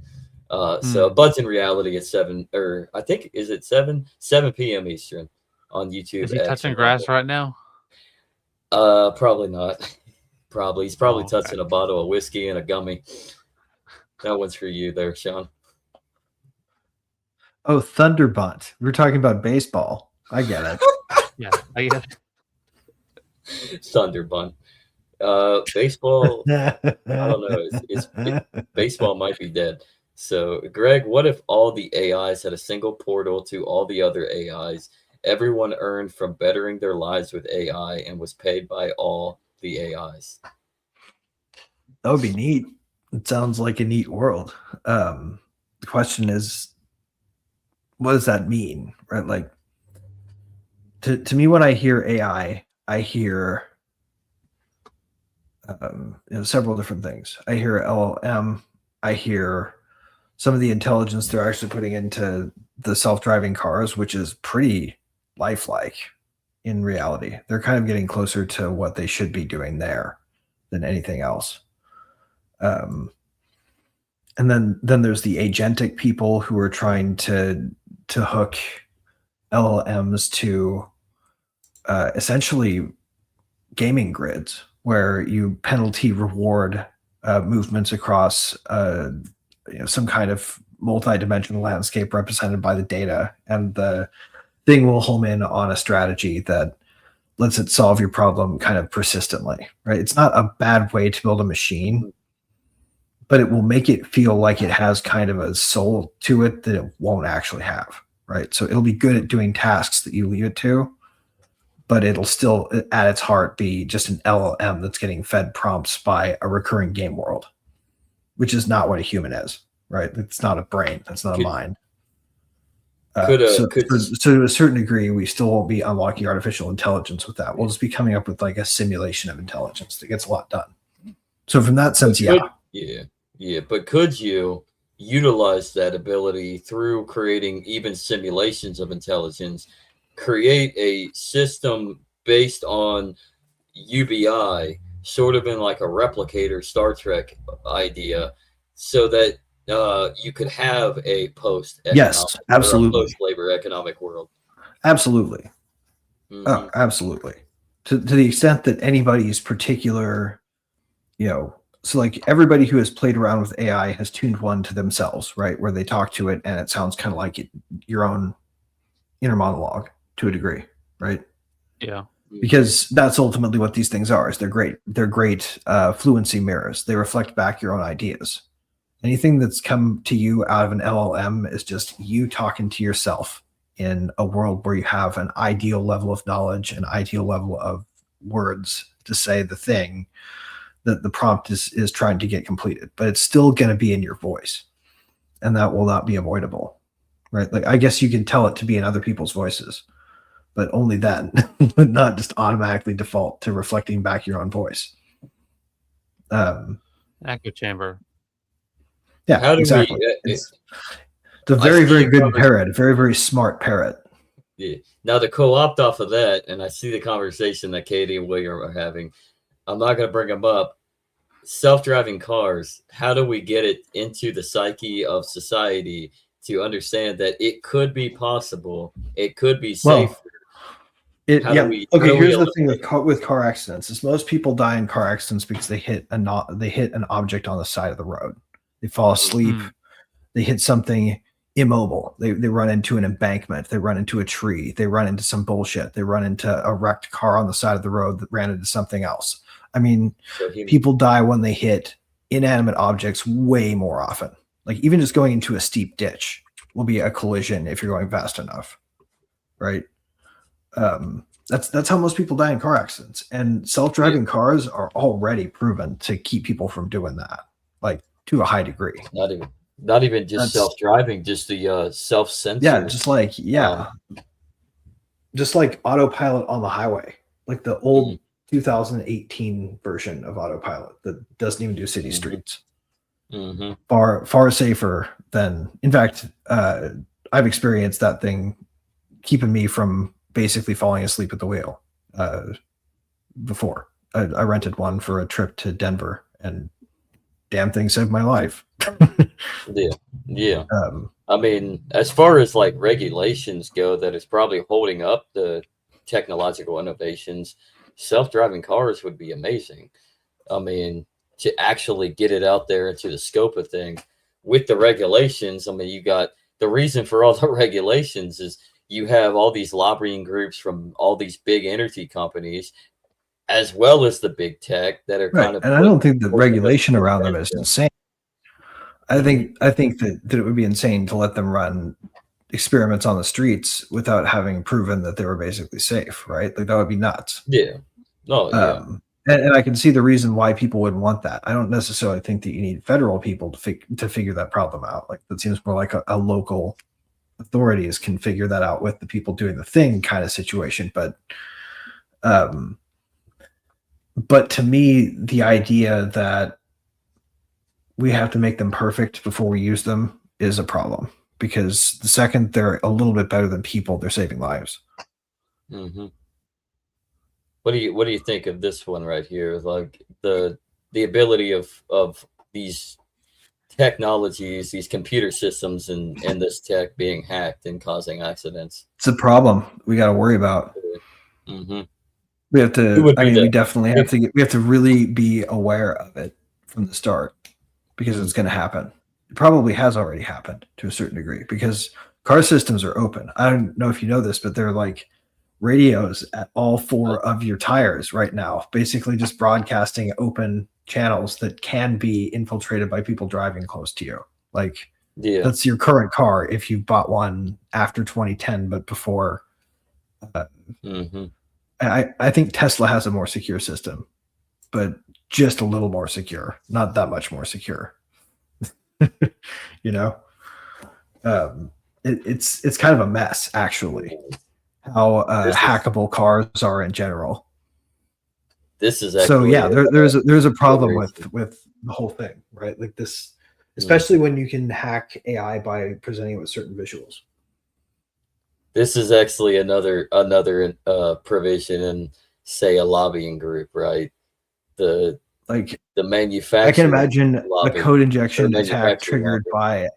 [SPEAKER 2] So Buds in Reality at 7, or I think, is it 7 p.m. Eastern on YouTube.
[SPEAKER 4] Is he touching grass right now?
[SPEAKER 2] Probably not. He's probably touching a bottle of whiskey and a gummy. That one's for you there, Sean.
[SPEAKER 3] Oh, Thunderbunt. We were talking about baseball. I get it.
[SPEAKER 4] Yeah, I get it.
[SPEAKER 2] Thunderbunt. Baseball, I don't know. Baseball might be dead. So, Greg, what if all the AIs had a single portal to all the other AIs? Everyone earned from bettering their lives with AI and was paid by all the AIs.
[SPEAKER 3] That would be neat. It sounds like a neat world. The question is, what does that mean, right? Like, to me, when I hear AI, I hear several different things. I hear LLM. I hear some of the intelligence they're actually putting into the self-driving cars, which is pretty lifelike in reality. They're kind of getting closer to what they should be doing there than anything else. And then there's the agentic people who are trying to hook LLMs to essentially gaming grids, where you penalty reward movements across some kind of multi-dimensional landscape represented by the data, and the thing will home in on a strategy that lets it solve your problem kind of persistently, right? It's not a bad way to build a machine, but it will make it feel like it has kind of a soul to it that it won't actually have, right? So it'll be good at doing tasks that you leave it to, but it'll still, at its heart, be just an LLM that's getting fed prompts by a recurring game world, which is not what a human is, right? It's not a brain. It's not a mind. So to a certain degree, we still won't be unlocking artificial intelligence with that. We'll just be coming up with like a simulation of intelligence that gets a lot done. So from that sense,
[SPEAKER 2] yeah. But could you utilize that ability through creating even simulations of intelligence, create a system based on UBI, sort of in like a replicator Star Trek idea, so that you could have a post-labor economic world?
[SPEAKER 3] Absolutely.
[SPEAKER 2] Mm-hmm.
[SPEAKER 3] Oh, absolutely. To the extent that anybody's particular, so like everybody who has played around with AI has tuned one to themselves, right? Where they talk to it and it sounds kind of like your own inner monologue to a degree, right?
[SPEAKER 4] Yeah.
[SPEAKER 3] Because that's ultimately what these things are. Is they're great fluency mirrors. They reflect back your own ideas. Anything that's come to you out of an LLM is just you talking to yourself in a world where you have an ideal level of knowledge, an ideal level of words to say the thing that the prompt is trying to get completed, but it's still going to be in your voice, and that will not be avoidable, right? Like, I guess you can tell it to be in other people's voices, but only then, not just automatically default to reflecting back your own voice.
[SPEAKER 4] Echo chamber.
[SPEAKER 3] Yeah, exactly. It's a very, very good parrot, a very, very smart parrot.
[SPEAKER 2] Yeah. Now, to co-opt off of that, and I see the conversation that Katie and William are having, I'm not going to bring them up. Self-driving cars, how do we get it into the psyche of society to understand that it could be possible, it could be safe?
[SPEAKER 3] Here's the thing with car accidents is most people die in car accidents because they hit an object on the side of the road. They fall asleep. Mm-hmm. They hit something immobile. They run into an embankment. They run into a tree. They run into some bullshit. They run into a wrecked car on the side of the road that ran into something else. I mean, people die when they hit inanimate objects way more often. Like, even just going into a steep ditch will be a collision if you're going fast enough, right? That's how most people die in car accidents. And self-driving cars are already proven to keep people from doing that, like, to a high degree.
[SPEAKER 2] Not even just self-driving, just the self-sensor.
[SPEAKER 3] Yeah, just like autopilot on the highway, like the old 2018 version of autopilot that doesn't even do city streets.
[SPEAKER 2] Mm-hmm.
[SPEAKER 3] Far safer than. In fact, I've experienced that thing keeping me from basically falling asleep at the wheel. Before I rented one for a trip to Denver, and damn thing saved my life.
[SPEAKER 2] Yeah. I mean, as far as like regulations go, that is probably holding up the technological innovations. Self-driving cars would be amazing. I mean, to actually get it out there into the scope of things with the regulations. I mean, you got the reason for all the regulations is you have all these lobbying groups from all these big energy companies, as well as the big tech that are kind of.
[SPEAKER 3] And I don't think the regulation around them is insane. I think that it would be insane to let them run experiments on the streets without having proven that they were basically safe, right? Like, that would be nuts.
[SPEAKER 2] Yeah. No. Yeah.
[SPEAKER 3] and I can see the reason why people would want that. I don't necessarily think that you need federal people to figure that problem out. Like that seems more like a local authorities can figure that out with the people doing the thing kind of situation. But to me, the idea that we have to make them perfect before we use them is a problem, because the second they're a little bit better than people, they're saving lives.
[SPEAKER 2] Mm-hmm. What do you think of this one right here? Like the ability of these technologies, these computer systems, and this tech being hacked and causing accidents.
[SPEAKER 3] It's a problem we got to worry about.
[SPEAKER 2] Mm-hmm.
[SPEAKER 3] We have to. I mean, we definitely have to. We have to really be aware of it from the start, because it's going to happen. It probably has already happened to a certain degree, because car systems are open. I don't know if you know this, but they're like radios at all 4 of your tires right now, basically just broadcasting open channels that can be infiltrated by people driving close to you. Like, that's your current car if you bought one after 2010, but before. I think Tesla has a more secure system, but just a little more secure, not that much more secure. You know, it's kind of a mess, actually, how hackable cars are in general.
[SPEAKER 2] This is
[SPEAKER 3] so yeah. There's a problem with the whole thing, right? Like this, especially when you can hack AI by presenting it with certain visuals.
[SPEAKER 2] This is actually another provision in, say, a lobbying group, right? The manufacturer.
[SPEAKER 3] I can imagine a code injection attack triggered by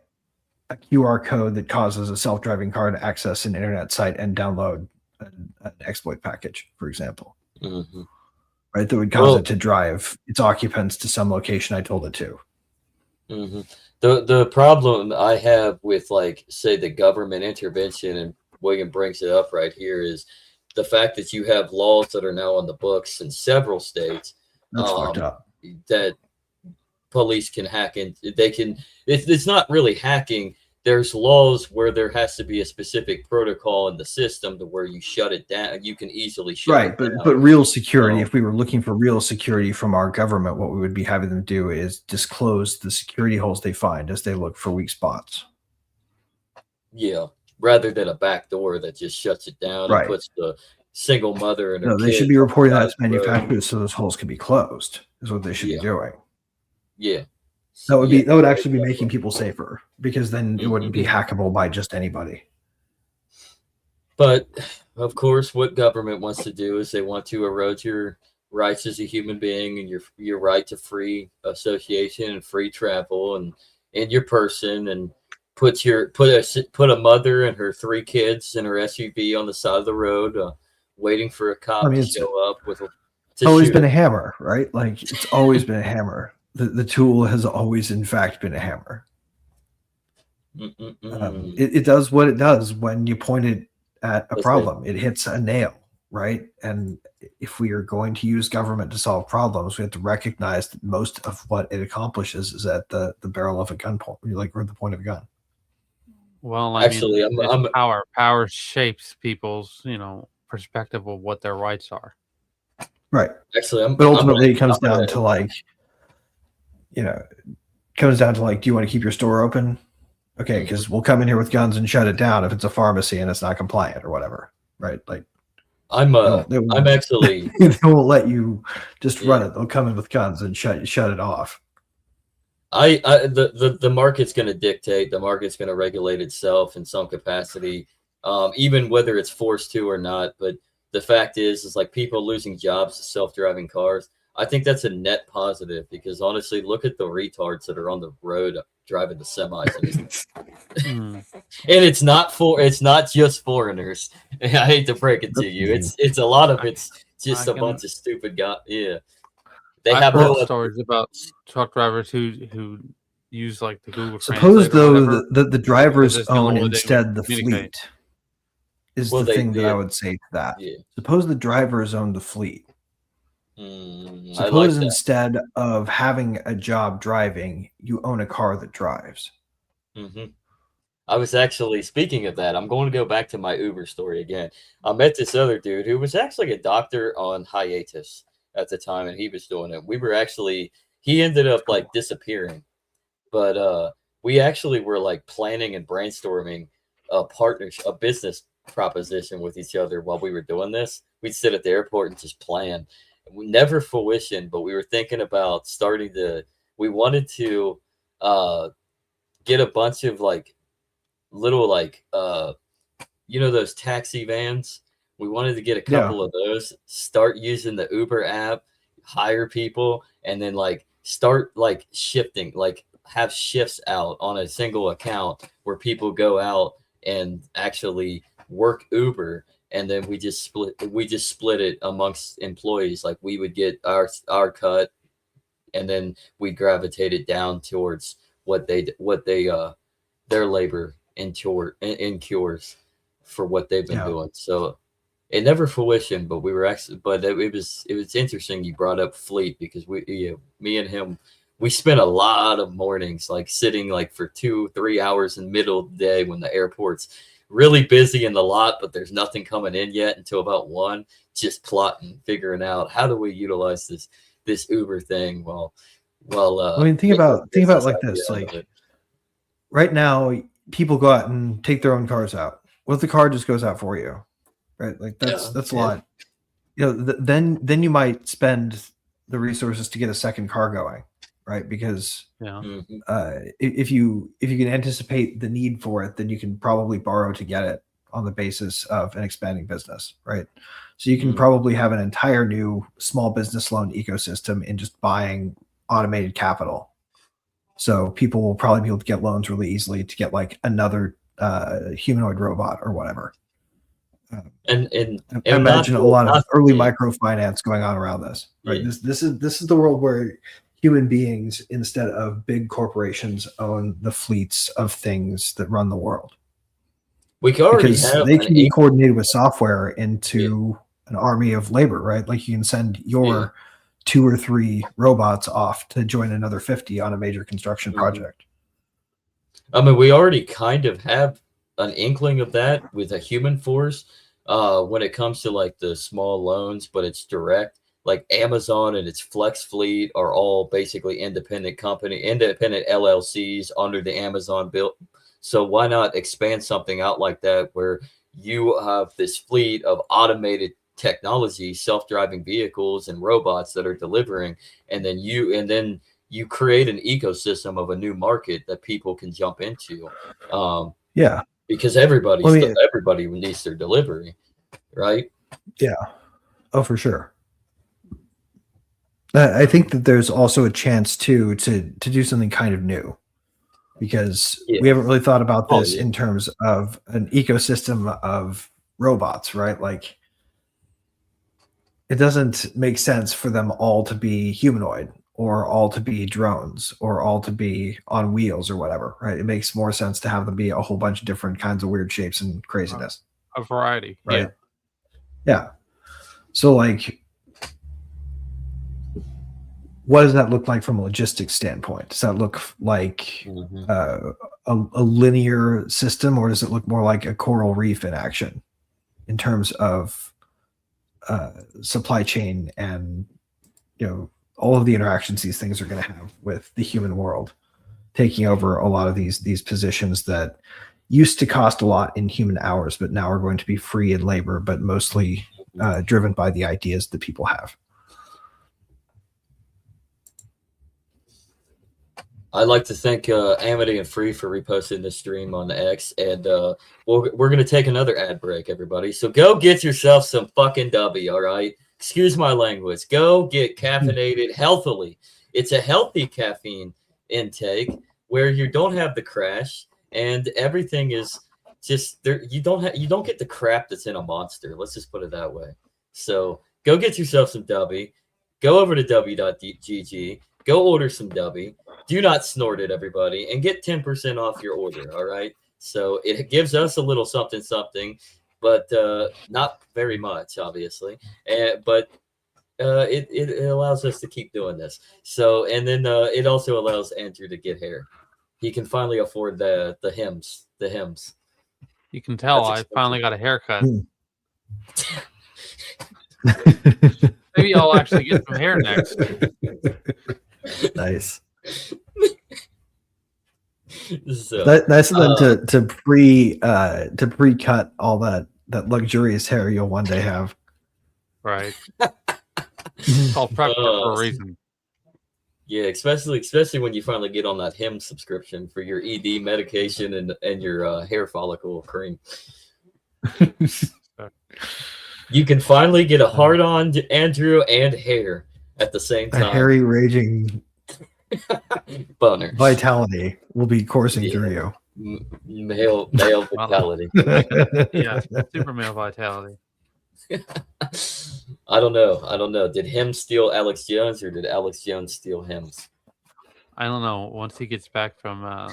[SPEAKER 3] a QR code that causes a self-driving car to access an internet site and download an exploit package, for example. Right, that would cause it to drive its occupants to some location I told it to.
[SPEAKER 2] The problem I have with, like, say, the government intervention, and William brings it up right here, is the fact that you have laws that are now on the books in several states.
[SPEAKER 3] That's fucked up.
[SPEAKER 2] That police can hack in. They can. It's not really hacking. There's laws where there has to be a specific protocol in the system to where you shut it down. You can easily shut it down.
[SPEAKER 3] But real security, if we were looking for real security from our government, what we would be having them do is disclose the security holes they find as they look for weak spots.
[SPEAKER 2] Yeah, rather than a back door that just shuts it down and puts the single mother and her
[SPEAKER 3] they should be reporting that to manufacturers so those holes can be closed, is what they should be doing.
[SPEAKER 2] Yeah.
[SPEAKER 3] That would actually be making people safer, because then it wouldn't be hackable by just anybody.
[SPEAKER 2] But of course, what government wants to do is they want to erode your rights as a human being and your right to free association and free travel and your person, and put a mother and her 3 kids in her SUV on the side of the road, waiting for a cop to show up with.
[SPEAKER 3] It's always been a hammer, right? Like, it's always been a hammer. The tool has always, in fact, been a hammer. It does what it does when you point it at a problem. It hits a nail, right? And if we are going to use government to solve problems, we have to recognize that most of what it accomplishes is at the barrel of a gun point, or the point of a gun.
[SPEAKER 4] Well, actually, power shapes people's, perspective of what their rights are.
[SPEAKER 3] Right.
[SPEAKER 2] Actually,
[SPEAKER 3] but ultimately, it comes down to do you want to keep your store open? Okay, because we'll come in here with guns and shut it down if it's a pharmacy and it's not compliant or whatever, right? Like,
[SPEAKER 2] I'm actually
[SPEAKER 3] they won't let you just run it. They'll come in with guns and shut it off.
[SPEAKER 2] The market's going to dictate. The market's going to regulate itself in some capacity, even whether it's forced to or not. But the fact is like people losing jobs to self-driving cars. I think that's a net positive, because honestly, look at the retards that are on the road driving the semis. And it's not just foreigners. I hate to break it to you. It's a lot of it's just a bunch of stupid guys. Yeah. They have
[SPEAKER 4] stories about truck drivers who use like the Google
[SPEAKER 3] Suppose though the drivers own instead the fleet is the thing that I would say to that. Yeah. Suppose the drivers own the fleet. Suppose instead of having a job driving, you own a car that drives.
[SPEAKER 2] I was actually, speaking of that, I'm going to go back to my Uber story again. I met this other dude who was actually a doctor on hiatus. at the time, and he was doing it. We were actually, he ended up like disappearing, but we actually were like planning and brainstorming a partnership, a business proposition with each other while we were doing this. We'd sit at the airport and just plan. We never fruition, but we were thinking about starting to. We wanted to get a bunch of like little like those taxi vans. We wanted to get a couple of those, start using the Uber app, hire people, and then like start like shifting, like have shifts out on a single account where people go out and actually work Uber, and then we just split it amongst employees. Like we would get our cut, and then we gravitated down towards what they their labor incurs for what they've been doing. So it never fruition, but we were actually, but it was interesting you brought up fleet, because me and him, we spent a lot of mornings like sitting like for 2-3 hours in the middle of the day when the airport's really busy in the lot, but there's nothing coming in yet until about 1, just plotting, figuring out how do we utilize this Uber thing. I
[SPEAKER 3] mean, think about like this, like right now people go out and take their own cars out. What if the car just goes out for you? Right? Like that's a lot. Then you might spend the resources to get a second car going, right? Because if you can anticipate the need for it, then you can probably borrow to get it on the basis of an expanding business, right? So you can probably have an entire new small business loan ecosystem in just buying automated capital. So people will probably be able to get loans really easily to get like another humanoid robot or whatever.
[SPEAKER 2] And
[SPEAKER 3] imagine a lot of early microfinance going on around this, right? Yeah. This is the world where human beings, instead of big corporations, own the fleets of things that run the world.
[SPEAKER 2] We can already have
[SPEAKER 3] they can be coordinated with software into an army of labor, right? Like you can send your 2 or 3 robots off to join another 50 on a major construction project.
[SPEAKER 2] I mean, we already kind of have an inkling of that with a human force when it comes to like the small loans, but it's direct. Like Amazon and its Flex Fleet are all basically independent LLCs under the Amazon bill. So why not expand something out like that where you have this fleet of automated technology, self-driving vehicles and robots that are delivering, and then you create an ecosystem of a new market that people can jump into. Because everybody needs their delivery, right?
[SPEAKER 3] Yeah. Oh, for sure. I think that there's also a chance to do something kind of new, because we haven't really thought about this in terms of an ecosystem of robots, right? Like it doesn't make sense for them all to be humanoid or all to be drones or all to be on wheels or whatever, right? It makes more sense to have them be a whole bunch of different kinds of weird shapes and craziness.
[SPEAKER 4] A variety,
[SPEAKER 3] right? Yeah. So like, what does that look like from a logistics standpoint? Does that look like a linear system, or does it look more like a coral reef in action in terms of supply chain and all of the interactions these things are going to have with the human world, taking over a lot of these positions that used to cost a lot in human hours, but now are going to be free in labor, but mostly driven by the ideas that people have.
[SPEAKER 2] I'd like to thank Amity and Free for reposting this stream on X, and we're going to take another ad break, everybody. So go get yourself some fucking W, all right? Excuse my language. Go get caffeinated healthily. It's a healthy caffeine intake where you don't have the crash, and everything is just there. You don't get the crap that's in a Monster. Let's just put it that way. So go get yourself some W. Go over to w.gg. Go order some W. Do not snort it, everybody, and get 10% off your order, all right? So it gives us a little something, but not very much, obviously. But it allows us to keep doing this. So, and then it also allows Andrew to get hair. He can finally afford the hymns.
[SPEAKER 4] You can tell I finally got a haircut. Maybe I'll actually get some hair next.
[SPEAKER 3] Nice.
[SPEAKER 2] So,
[SPEAKER 3] Nice of them to pre-cut all that luxurious hair you'll one day have.
[SPEAKER 4] Right. It's called prep for a reason.
[SPEAKER 2] yeah, especially when you finally get on that HIM subscription for your ED medication and your hair follicle cream. You can finally get a hard-on Andrew and hair at the same time.
[SPEAKER 3] A hairy, raging
[SPEAKER 2] boner
[SPEAKER 3] vitality will be coursing through you.
[SPEAKER 2] Male vitality.
[SPEAKER 4] Yeah, super male vitality.
[SPEAKER 2] I don't know. Did him steal Alex Jones, or did Alex Jones steal him?
[SPEAKER 4] I don't know. Once he gets back from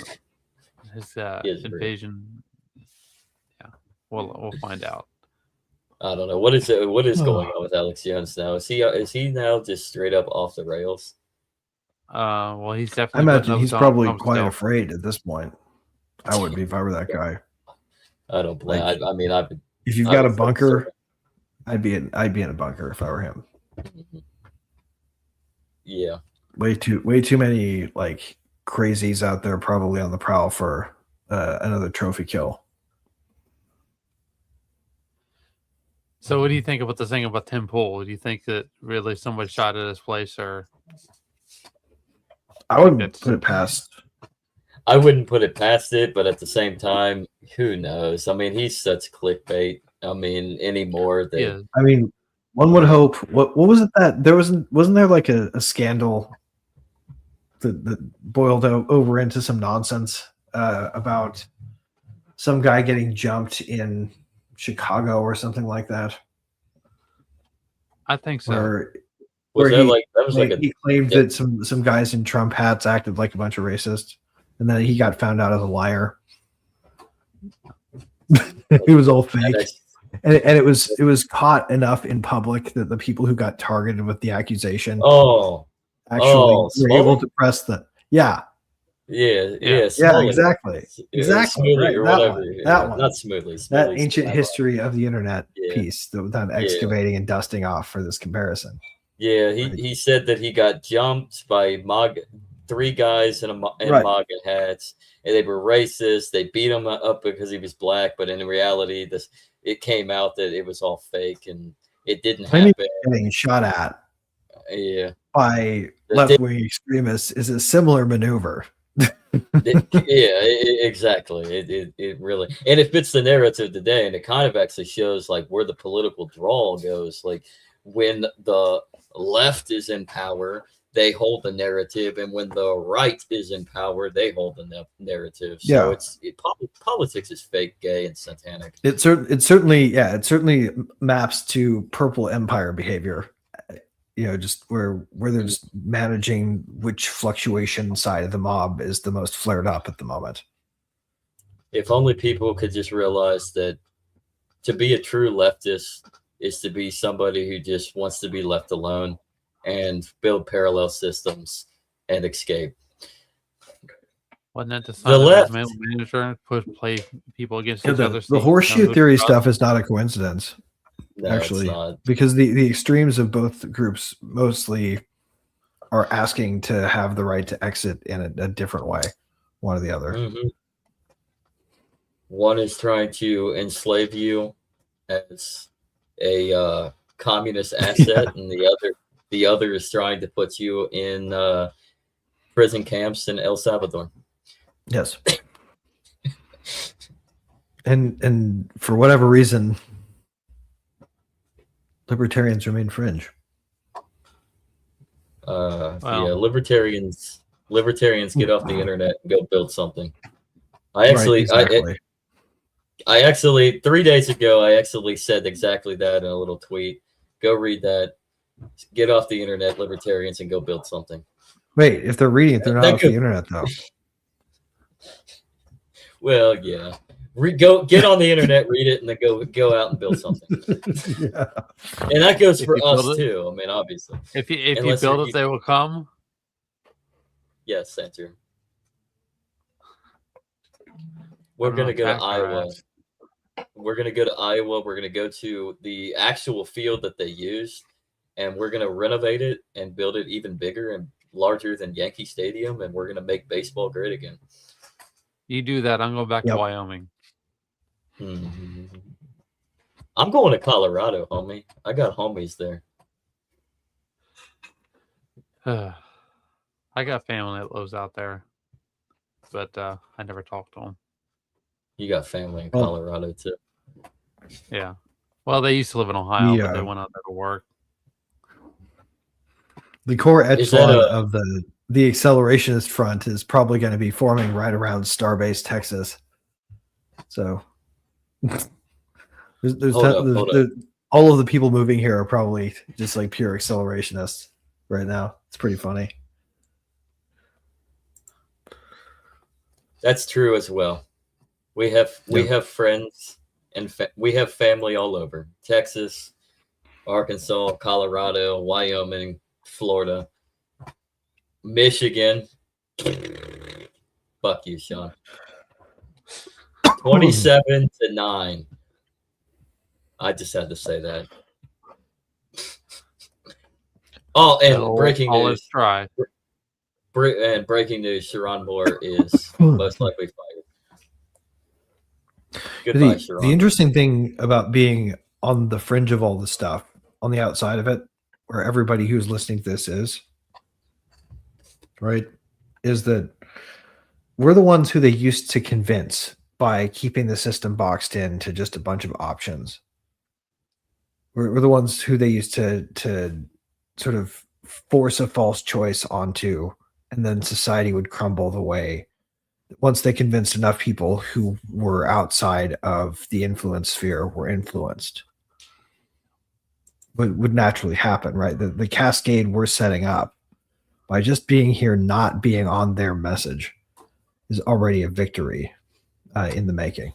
[SPEAKER 4] his invasion, yeah, we'll find out.
[SPEAKER 2] I don't know. What is going on with Alex Jones now? Is he now just straight up off the rails?
[SPEAKER 4] Well, he's definitely.
[SPEAKER 3] I imagine he's probably quite afraid at this point. I would be if I were that guy.
[SPEAKER 2] I don't blame.
[SPEAKER 3] Like,
[SPEAKER 2] I mean,
[SPEAKER 3] if you've got a bunker, I'd be in a bunker if I were him.
[SPEAKER 2] Yeah.
[SPEAKER 3] Way too many like crazies out there, probably on the prowl for another trophy kill.
[SPEAKER 4] So, what do you think about the thing about Tim Pool? Do you think that really somebody shot at his place, or?
[SPEAKER 3] I wouldn't put it past.
[SPEAKER 2] I wouldn't put it past it, but at the same time, who knows? I mean, he's such clickbait. I mean, anymore.
[SPEAKER 4] Yeah.
[SPEAKER 3] I mean, one would hope. What was it that there wasn't there like a scandal that boiled over into some nonsense about some guy getting jumped in Chicago or something like that?
[SPEAKER 4] I think so.
[SPEAKER 3] He claimed that some guys in Trump hats acted like a bunch of racists, and then he got found out as a liar. He was all fake, and it was caught enough in public that the people who got targeted with the accusation were able to press the exactly
[SPEAKER 2] Smoothly,
[SPEAKER 3] right,
[SPEAKER 2] or
[SPEAKER 3] that
[SPEAKER 2] whatever.
[SPEAKER 3] one, that one.
[SPEAKER 2] Not smoothly.
[SPEAKER 3] That ancient history of the internet piece that I'm excavating and dusting off for this comparison.
[SPEAKER 2] Yeah, he said that he got jumped by three guys in MAGA hats, and they were racist. They beat him up because he was black, but in reality, it came out that it was all fake and it didn't happen.
[SPEAKER 3] Getting shot at by left-wing extremists is a similar maneuver.
[SPEAKER 2] Exactly. It really, and it fits the narrative today, and it kind of actually shows like where the political draw goes. Like when the left is in power, they hold the narrative, and when the right is in power, they hold the narrative. So politics is fake, gay, and satanic.
[SPEAKER 3] It certainly maps to purple empire behavior. You know, just where they're just managing which fluctuation side of the mob is the most flared up at the moment.
[SPEAKER 2] If only people could just realize that to be a true leftist is to be somebody who just wants to be left alone and build parallel systems and escape.
[SPEAKER 4] Wasn't that the sign of the manager play people against each other?
[SPEAKER 3] The horseshoe theory stuff is not a coincidence.
[SPEAKER 2] No,
[SPEAKER 3] actually,
[SPEAKER 2] it's not.
[SPEAKER 3] Because the extremes of both groups mostly are asking to have the right to exit in a different way, one or the other.
[SPEAKER 2] Mm-hmm. One is trying to enslave you as a communist asset, and the other is trying to put you in prison camps in El Salvador.
[SPEAKER 3] Yes. and for whatever reason, libertarians remain fringe.
[SPEAKER 2] Yeah, libertarians get off the internet and go build something. I actually 3 days ago, I actually said exactly that in a little tweet. Go read that. Get off the internet, libertarians, and go build something.
[SPEAKER 3] Wait, if they're reading it, they're not off the internet, though.
[SPEAKER 2] Well, yeah. Go get on the internet, read it, and then go out and build something.
[SPEAKER 3] Yeah.
[SPEAKER 2] And that goes for us too. I mean, obviously.
[SPEAKER 4] If you build it, they will come.
[SPEAKER 2] Yes, answer. We're gonna go to Iowa. We're gonna go to Iowa. We're gonna go to the actual field that they used, and we're going to renovate it and build it even bigger and larger than Yankee Stadium, and we're going to make baseball great again.
[SPEAKER 4] You do that, I'm going back to
[SPEAKER 3] Yep.
[SPEAKER 4] Wyoming.
[SPEAKER 2] Mhm. I'm going to Colorado, homie. I got homies there.
[SPEAKER 4] I got family that lives out there, but I never talked to them.
[SPEAKER 2] You got family in
[SPEAKER 3] Well-
[SPEAKER 2] Colorado too.
[SPEAKER 4] Yeah. Well, they used to live in Ohio, but they
[SPEAKER 3] Yeah.
[SPEAKER 4] went out there to work.
[SPEAKER 3] The core
[SPEAKER 2] Is that
[SPEAKER 3] echelon
[SPEAKER 2] a-
[SPEAKER 3] of the accelerationist front is probably going to be forming right around Starbase, Texas. So there's all of the people moving here are probably just like pure accelerationists right now. It's pretty funny.
[SPEAKER 2] That's true as well. We have friends and we have family all over Texas, Arkansas, Colorado, Wyoming, Florida, Michigan. Fuck you, Sean. 27-9. I just had to say that. Oh, and breaking
[SPEAKER 4] all
[SPEAKER 2] news.
[SPEAKER 4] is try.
[SPEAKER 2] And breaking news: Sharon Moore is most likely fired. Goodbye, Sharon.
[SPEAKER 3] The interesting thing about being on the fringe of all the stuff, on the outside of it, where everybody who's listening to this is, right, is that we're the ones who they used to convince by keeping the system boxed in to just a bunch of options. We're the ones who they used to sort of force a false choice onto, and then society would crumble the way once they convinced enough people who were outside of the influence sphere were influenced. What would naturally happen, right? The cascade we're setting up by just being here, not being on their message, is already a victory in the making.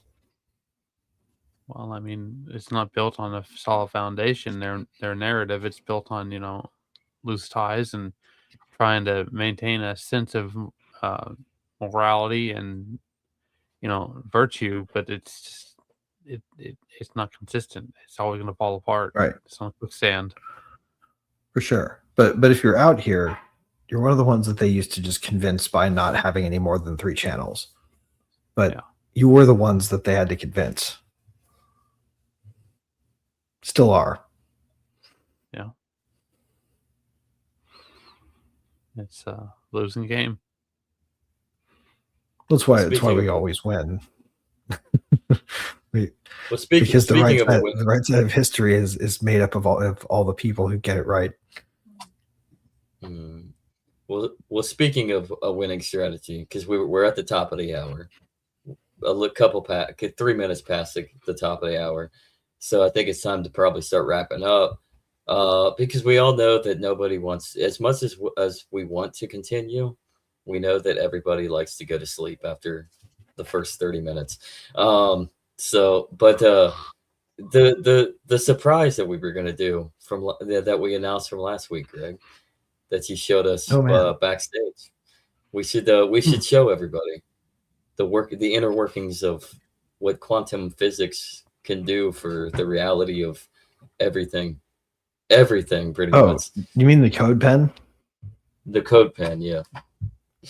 [SPEAKER 4] Well, I mean, it's not built on a solid foundation. Their narrative, it's built on, loose ties and trying to maintain a sense of morality and, virtue, but it's just, it's not consistent. It's always going to fall apart.
[SPEAKER 3] Right.
[SPEAKER 4] It's on quicksand.
[SPEAKER 3] For sure. But if you're out here, you're one of the ones that they used to just convince by not having any more than 3 channels. But
[SPEAKER 4] Yeah.
[SPEAKER 3] you were the ones that they had to convince. Still are.
[SPEAKER 4] Yeah. It's a losing game.
[SPEAKER 3] That's why
[SPEAKER 2] Speaking
[SPEAKER 3] we
[SPEAKER 2] of-
[SPEAKER 3] always win.
[SPEAKER 2] Well, speaking
[SPEAKER 3] Because the right
[SPEAKER 2] of
[SPEAKER 3] side, the right side of history is made up of all the people who get it right.
[SPEAKER 2] Well, speaking of a winning strategy, because we're at the top of the hour, couple 3 minutes past the top of the hour, so I think it's time to probably start wrapping up. Because we all know that nobody wants, as much as we want to continue, we know that everybody likes to go to sleep after the first 30 minutes. The surprise that we were going to do that we announced from last week, Greg, that you showed us backstage. We should show everybody the inner workings of what quantum physics can do for the reality of everything pretty much.
[SPEAKER 3] You mean the code pen?
[SPEAKER 2] The code pen, yeah.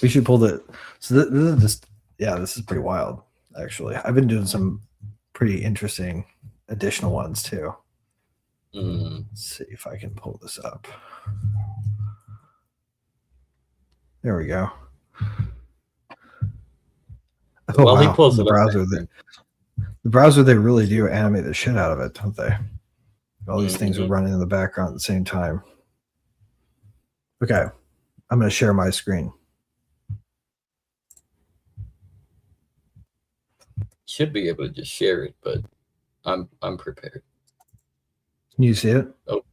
[SPEAKER 3] We should pull the. So this is just, this is pretty wild. Actually, I've been doing some pretty interesting additional ones too. Let's see if I can pull this up. There we go. Oh,
[SPEAKER 2] While he
[SPEAKER 3] wow.
[SPEAKER 2] pulls
[SPEAKER 3] The browser, they really do animate the shit out of it, don't they? All these things are running in the background at the same time. Okay, I'm going to share my screen.
[SPEAKER 2] Should be able to just share it, but I'm prepared.
[SPEAKER 3] Can you see it?
[SPEAKER 2] Oh,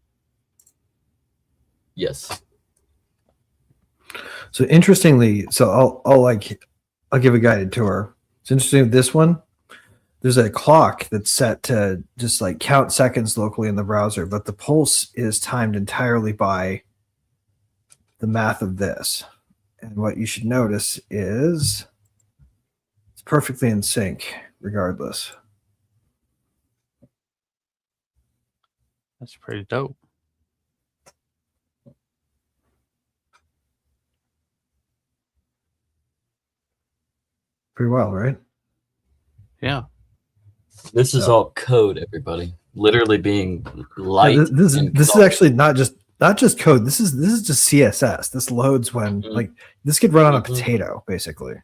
[SPEAKER 2] yes.
[SPEAKER 3] So interestingly, I'll give a guided tour. It's interesting. This one, there's a clock that's set to just like count seconds locally in the browser, but the pulse is timed entirely by the math of this. And what you should notice is it's perfectly in sync regardless.
[SPEAKER 4] That's pretty dope.
[SPEAKER 3] Pretty wild, right?
[SPEAKER 4] Yeah.
[SPEAKER 2] This is
[SPEAKER 3] So-
[SPEAKER 2] all code, everybody. Literally being
[SPEAKER 3] Yeah,
[SPEAKER 2] light.
[SPEAKER 3] this
[SPEAKER 2] and
[SPEAKER 3] is
[SPEAKER 2] color.
[SPEAKER 3] actually not just code. This is just CSS. This loads when
[SPEAKER 2] Mhm.
[SPEAKER 3] like this could run on a
[SPEAKER 2] Mhm.
[SPEAKER 3] potato, basically.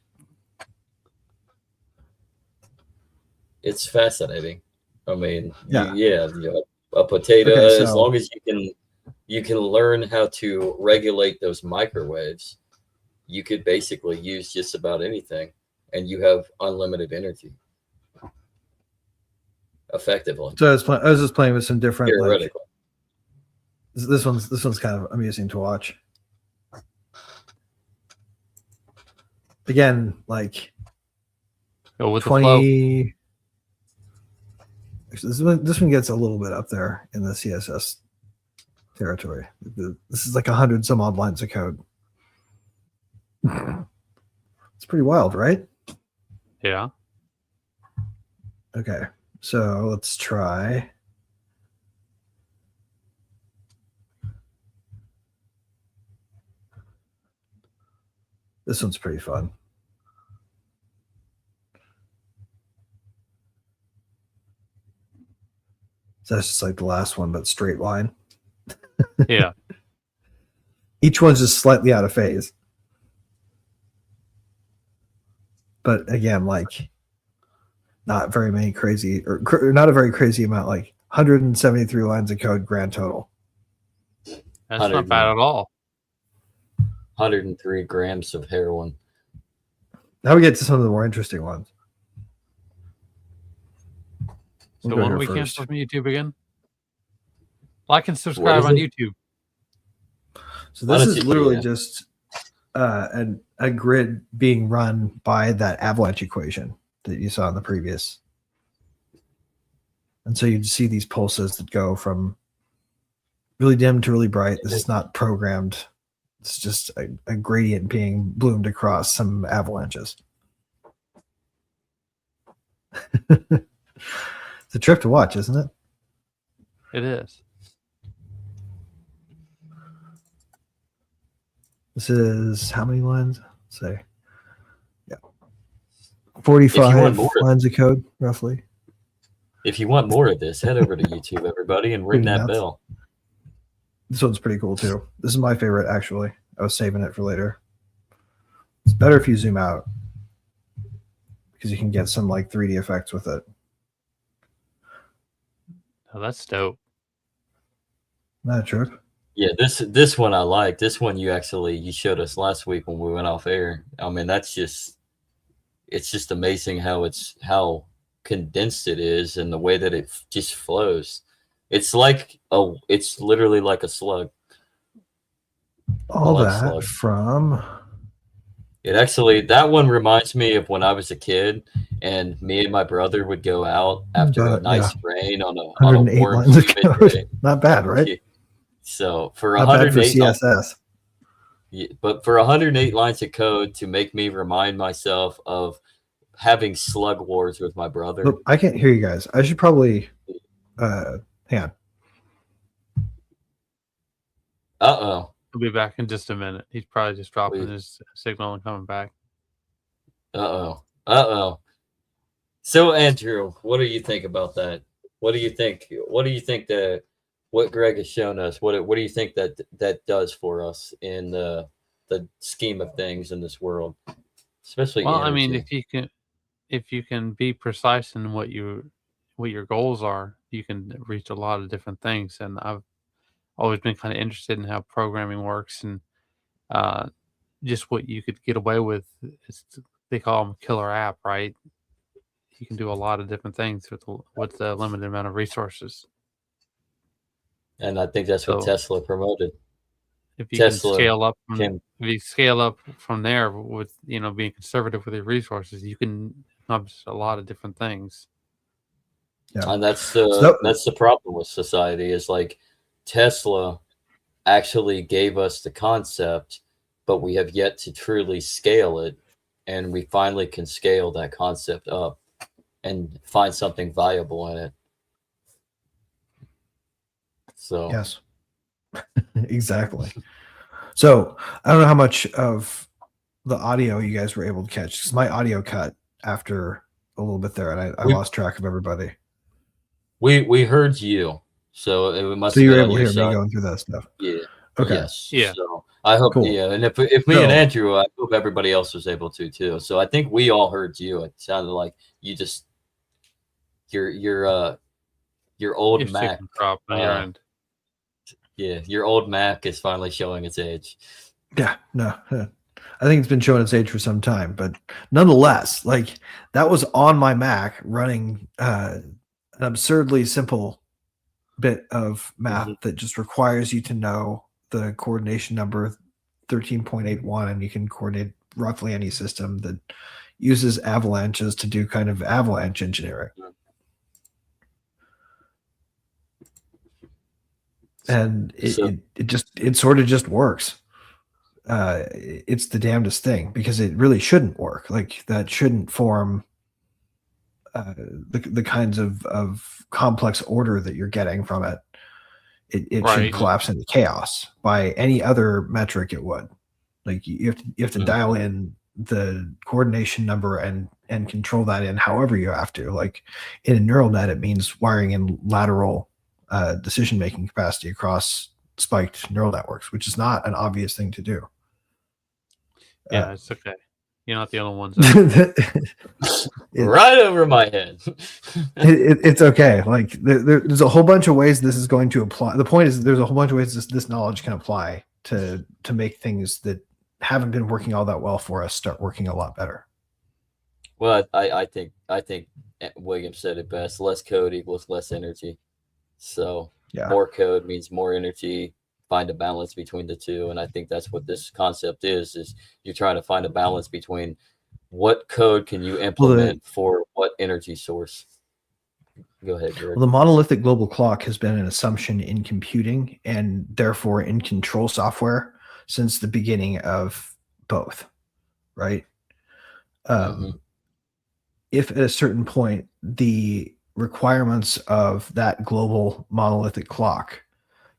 [SPEAKER 2] It's fascinating. I mean,
[SPEAKER 3] Yeah.
[SPEAKER 2] a potato.
[SPEAKER 3] Okay,
[SPEAKER 2] As
[SPEAKER 3] so-
[SPEAKER 2] long as you can learn how to regulate those microwaves, you could basically use just about anything, and you have unlimited energy. Effectively,
[SPEAKER 3] So I was just playing with some different like
[SPEAKER 2] theoretically.
[SPEAKER 3] this one's kind of amusing to watch. Again, like
[SPEAKER 4] Go with the flow.
[SPEAKER 3] 20. Actually, this one gets a little bit up there in the CSS territory. This is like 100 some odd lines of code. It's pretty wild, right?
[SPEAKER 4] Yeah.
[SPEAKER 3] Okay, so let's try. This one's pretty fun. So that's just like the last one, but straight line.
[SPEAKER 4] Yeah.
[SPEAKER 3] Each one's just slightly out of phase. But again, like not very many crazy, or not a very crazy amount, like 173 lines of code grand total.
[SPEAKER 4] That's not bad at all.
[SPEAKER 2] 103 grams of heroin.
[SPEAKER 3] Now we get to some of the more interesting ones.
[SPEAKER 4] So
[SPEAKER 3] We'll go
[SPEAKER 4] why don't
[SPEAKER 3] here
[SPEAKER 4] we
[SPEAKER 3] first.
[SPEAKER 4] cancel from YouTube again? Like and subscribe
[SPEAKER 2] is
[SPEAKER 4] on
[SPEAKER 2] it?
[SPEAKER 4] YouTube.
[SPEAKER 3] So
[SPEAKER 2] Why
[SPEAKER 3] this
[SPEAKER 2] don't
[SPEAKER 3] is
[SPEAKER 2] you-
[SPEAKER 3] literally
[SPEAKER 2] yeah.
[SPEAKER 3] just a grid being run by that avalanche equation that you saw in the previous. And so you'd see these pulses that go from really dim to really bright. This is not programmed. It's just a gradient being bloomed across some avalanches. It's a trip to watch, isn't it?
[SPEAKER 4] It is.
[SPEAKER 3] This is how many lines? Let's say, yeah,
[SPEAKER 2] If you
[SPEAKER 3] 45
[SPEAKER 2] want more-
[SPEAKER 3] lines of code, roughly.
[SPEAKER 2] If you want more of this, head over to YouTube, everybody, and ring
[SPEAKER 3] Pretty
[SPEAKER 2] that
[SPEAKER 3] nuts.
[SPEAKER 2] bell.
[SPEAKER 3] This one's pretty cool too. This is my favorite, actually. I was saving it for later. It's better if you zoom out because you can get some like 3D effects with it.
[SPEAKER 4] Oh, that's dope.
[SPEAKER 3] Not a trip.
[SPEAKER 2] Yeah, this one I like. This one you showed us last week when we went off air. I mean, it's just amazing how condensed it is and the way that it just flows. It's literally like a slug.
[SPEAKER 3] All
[SPEAKER 2] like
[SPEAKER 3] that
[SPEAKER 2] slug.
[SPEAKER 3] from
[SPEAKER 2] That one reminds me of when I was a kid and me and my brother would go out after a nice rain on a
[SPEAKER 3] 108
[SPEAKER 2] warm,
[SPEAKER 3] lines of
[SPEAKER 2] humid
[SPEAKER 3] code.
[SPEAKER 2] day.
[SPEAKER 3] Not bad, right?
[SPEAKER 2] So for
[SPEAKER 3] Not bad for
[SPEAKER 2] 108 lines,
[SPEAKER 3] CSS.
[SPEAKER 2] but for 108 lines of code to make me remind myself of having slug wars with my brother.
[SPEAKER 3] Look, I can't hear you guys. I should probably hang on.
[SPEAKER 2] Uh-oh.
[SPEAKER 4] He'll be back in just a minute. He's probably just dropping
[SPEAKER 2] Wait.
[SPEAKER 4] his signal and coming back.
[SPEAKER 2] Uh-oh. So Andrew, what do you think about that? What do you think that what Greg has shown us, what do you think that does for us in the scheme of things in this world? Especially
[SPEAKER 4] Well, I mean,
[SPEAKER 2] energy.
[SPEAKER 4] if you can be precise in what your goals are, you can reach a lot of different things. And I've always been kind of interested in how programming works and just what you could get away with. They call them killer app, right? You can do a lot of different things with the limited amount of resources.
[SPEAKER 2] And I think that's what
[SPEAKER 4] So-
[SPEAKER 2] Tesla promoted.
[SPEAKER 4] If you
[SPEAKER 2] Tesla
[SPEAKER 4] can scale up,
[SPEAKER 2] can-
[SPEAKER 4] if you scale up from there with being conservative with your resources, you can accomplish a lot of different things.
[SPEAKER 3] Yeah.
[SPEAKER 2] And that's
[SPEAKER 3] So-
[SPEAKER 2] that's the problem with society is like Tesla actually gave us the concept, but we have yet to truly scale it. And we finally can scale that concept up and find something viable in it. So
[SPEAKER 3] Yes. Exactly. So I don't know how much of the audio you guys were able to catch because my audio cut after a little bit there, and I
[SPEAKER 2] We-
[SPEAKER 3] lost track of everybody.
[SPEAKER 2] We heard you, so it must
[SPEAKER 3] So
[SPEAKER 2] have
[SPEAKER 3] you
[SPEAKER 2] been
[SPEAKER 3] were
[SPEAKER 2] on
[SPEAKER 3] able to
[SPEAKER 2] your
[SPEAKER 3] hear me
[SPEAKER 2] side.
[SPEAKER 3] going through that stuff.
[SPEAKER 2] Yeah.
[SPEAKER 3] Okay.
[SPEAKER 2] Yes.
[SPEAKER 4] Yeah.
[SPEAKER 2] So I hope.
[SPEAKER 3] Cool.
[SPEAKER 2] Yeah, and if me and
[SPEAKER 3] So-
[SPEAKER 2] Andrew, I hope everybody else was able to too. So I think we all heard you. It sounded like you just your old
[SPEAKER 4] You're
[SPEAKER 2] Mac.
[SPEAKER 4] taking crop on your end.
[SPEAKER 2] Yeah, your old Mac is finally showing its age.
[SPEAKER 3] Yeah, no, I think it's been showing its age for some time, but nonetheless, like that was on my Mac running an absurdly simple bit of math that just requires you to know the coordination number 13.81, and you can coordinate roughly any system that uses avalanches to do kind of avalanche engineering. And it sort of just works. It's the damnedest thing, because it really shouldn't work. Like that shouldn't form the kinds of complex order that you're getting from it. It
[SPEAKER 4] Right.
[SPEAKER 3] should collapse into chaos. By any other metric, it would. Like you have to dial in the coordination number and control that in however you have to. Like in a neural net, it means wiring in lateral decision making capacity across spiked neural networks, which is not an obvious thing to do.
[SPEAKER 4] Yeah, it's okay. You're not the only ones.
[SPEAKER 2] Right over my head.
[SPEAKER 3] It's okay. Like there's a whole bunch of ways this is going to apply. The point is, there's a whole bunch of ways this knowledge can apply to make things that haven't been working all that well for us start working a lot better.
[SPEAKER 2] Well, I think William said it best. Less code equals less energy. So
[SPEAKER 3] Yeah.
[SPEAKER 2] more code means more energy. Find a balance between the two, and I think that's what this concept is you're trying to find a balance between what code can you implement for what energy source. Go ahead, Greg.
[SPEAKER 3] Well, the monolithic global clock has been an assumption in computing and therefore in control software since the beginning of both, right? If at a certain point the requirements of that global monolithic clock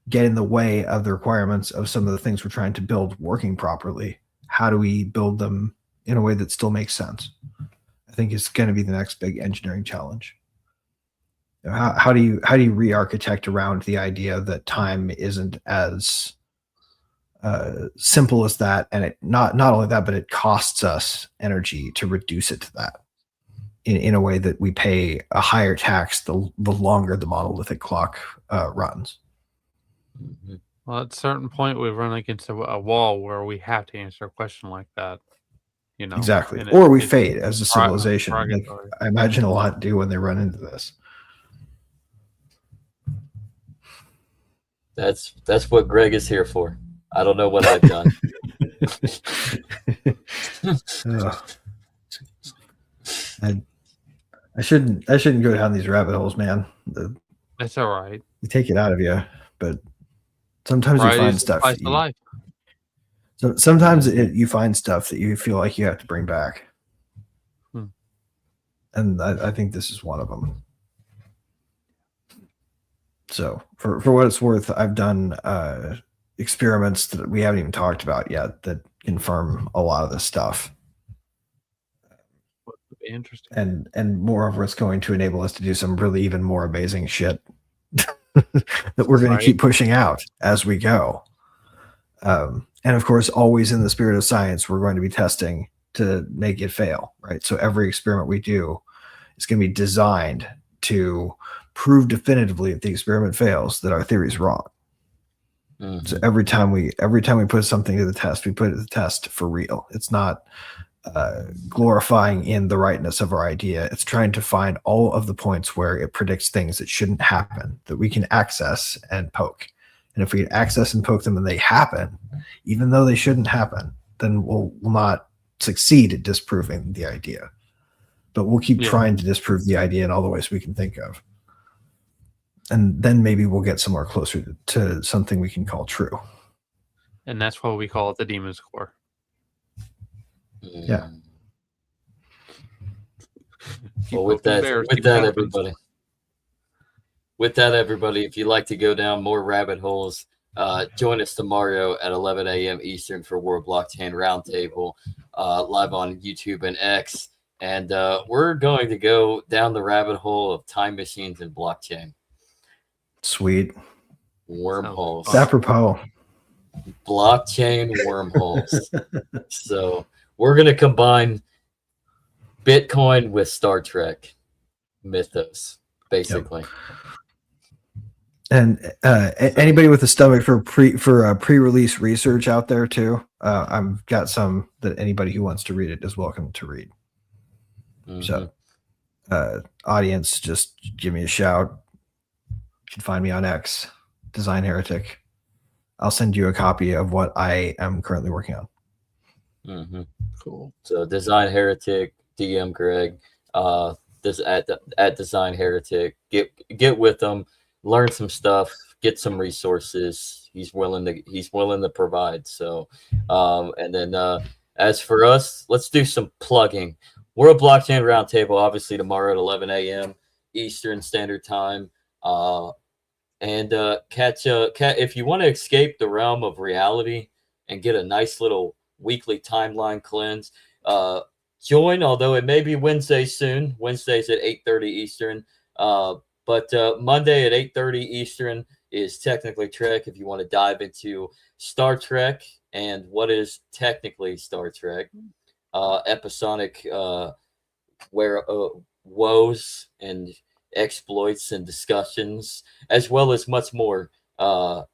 [SPEAKER 3] get in the way of the requirements of some of the things we're trying to build working properly, how do we build them in a way that still makes sense? I think it's going to be the next big engineering challenge. How do you re-architect around the idea that time isn't as simple as that, and it not only that, but it costs us energy to reduce it to that in a way that we pay a higher tax the longer the monolithic clock runs.
[SPEAKER 4] Well, at a certain point, we run against a wall where we have to answer a question like that. You know,
[SPEAKER 3] Exactly.
[SPEAKER 4] and
[SPEAKER 3] Or we fade as a civilization. Like,
[SPEAKER 4] derogatory.
[SPEAKER 3] I imagine a lot do when they run into this.
[SPEAKER 2] That's what Greg is here for. I don't know what I've done.
[SPEAKER 3] I shouldn't go down these rabbit holes, man.
[SPEAKER 4] That's all right.
[SPEAKER 3] They take it out of you, but sometimes you find stuff. So sometimes you find stuff that you feel like you have to bring back, and I think this is one of them. So for what it's worth, I've done experiments that we haven't even talked about yet that confirm a lot of this stuff.
[SPEAKER 4] Interesting.
[SPEAKER 3] And moreover, it's going to enable us to do some really even more amazing shit that we're going to keep pushing out as we go. And of course, always in the spirit of science, we're going to be testing to make it fail, right? So every experiment we do is going to be designed to prove definitively, if the experiment fails, that our theory is wrong. So every time we put something to the test, we put it to the test for real. It's not glorifying in the rightness of our idea. It's trying to find all of the points where it predicts things that shouldn't happen, that we can access and poke. And if we can access and poke them and they happen, even though they shouldn't happen, then we'll not succeed at disproving the idea. But we'll keep trying to disprove the idea in all the ways we can think of. And then maybe we'll get somewhere closer to something we can call true.
[SPEAKER 4] And that's why we call it the Demon's Core.
[SPEAKER 3] Yeah.
[SPEAKER 2] Well, with that, everybody, if you'd like to go down more rabbit holes, join us tomorrow at 11 a.m. Eastern for World Blockchain Roundtable, live on YouTube and X. and we're going to go down the rabbit hole of time machines and blockchain.
[SPEAKER 3] Sweet.
[SPEAKER 2] Wormholes.
[SPEAKER 3] It's apropos.
[SPEAKER 2] Blockchain wormholes. So we're going to combine Bitcoin with Star Trek mythos, basically.
[SPEAKER 3] Yep. And anybody with a stomach for pre-release research out there too, I've got some that anybody who wants to read it is welcome to read. So, audience, just give me a shout. You can find me on X, Design Heretic. I'll send you a copy of what I am currently working on.
[SPEAKER 2] Cool. So, Design Heretic, DM Greg, at Design Heretic. Get with them. Learn some stuff, get some resources. He's willing to provide. So, and then as for us, let's do some plugging. World Blockchain Roundtable, obviously tomorrow at 11 a.m. Eastern Standard Time. And if you want to escape the realm of reality and get a nice little weekly timeline cleanse, join. Although it may be Wednesday soon. Wednesdays at 8:30 Eastern. But Monday at 8:30 Eastern is Technically Trek. If you want to dive into Star Trek and what is technically Star Trek, episodic woes and exploits and discussions, as well as much more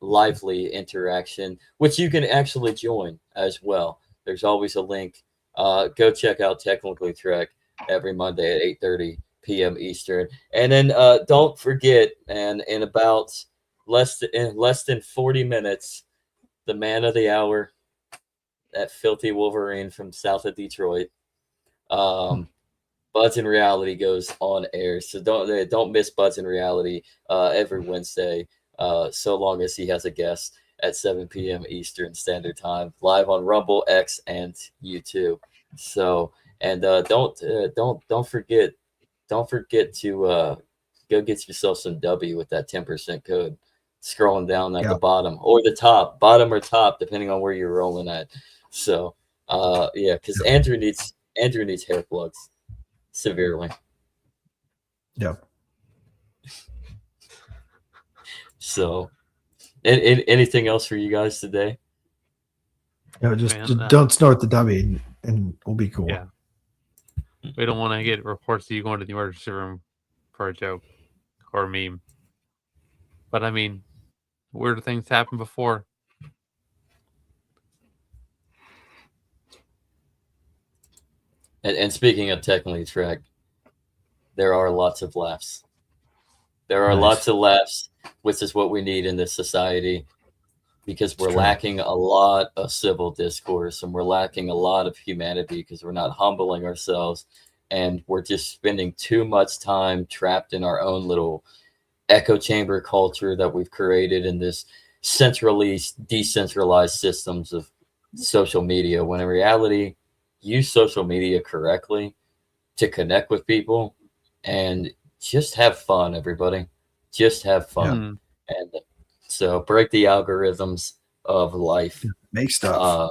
[SPEAKER 2] lively interaction, which you can actually join as well. There's always a link. Go check out Technically Trek every Monday at 8:30 p.m. Eastern. And then don't forget, and in about less than 40 minutes, the man of the hour, that filthy Wolverine from south of Detroit, Buds in Reality goes on air. So don't miss Buds in Reality every Wednesday, so long as he has a guest at 7 p.m. Eastern Standard Time, live on Rumble, X, and YouTube. So, and don't forget to go get yourself some W with that 10% code. Scrolling down at the bottom or the top, bottom or top, depending on where you're rolling at. So, because Andrew needs hair plugs severely.
[SPEAKER 3] Yep.
[SPEAKER 2] So, anything else for you guys today?
[SPEAKER 3] No, just don't snort the W, and we'll be cool.
[SPEAKER 4] Yeah. We don't want to get reports that you going to the emergency room for a joke or a meme. But I mean, weird things happen before.
[SPEAKER 2] And speaking of Technically Trek, there are lots of laughs. There are lots of laughs, which is what we need in this society, because we're lacking a lot of civil discourse, and we're lacking a lot of humanity because we're not humbling ourselves, and we're just spending too much time trapped in our own little echo chamber culture that we've created in this centrally decentralized systems of social media, when in reality, use social media correctly to connect with people and just have fun, everybody. Just have fun. And so break the algorithms of life.
[SPEAKER 3] Make stuff.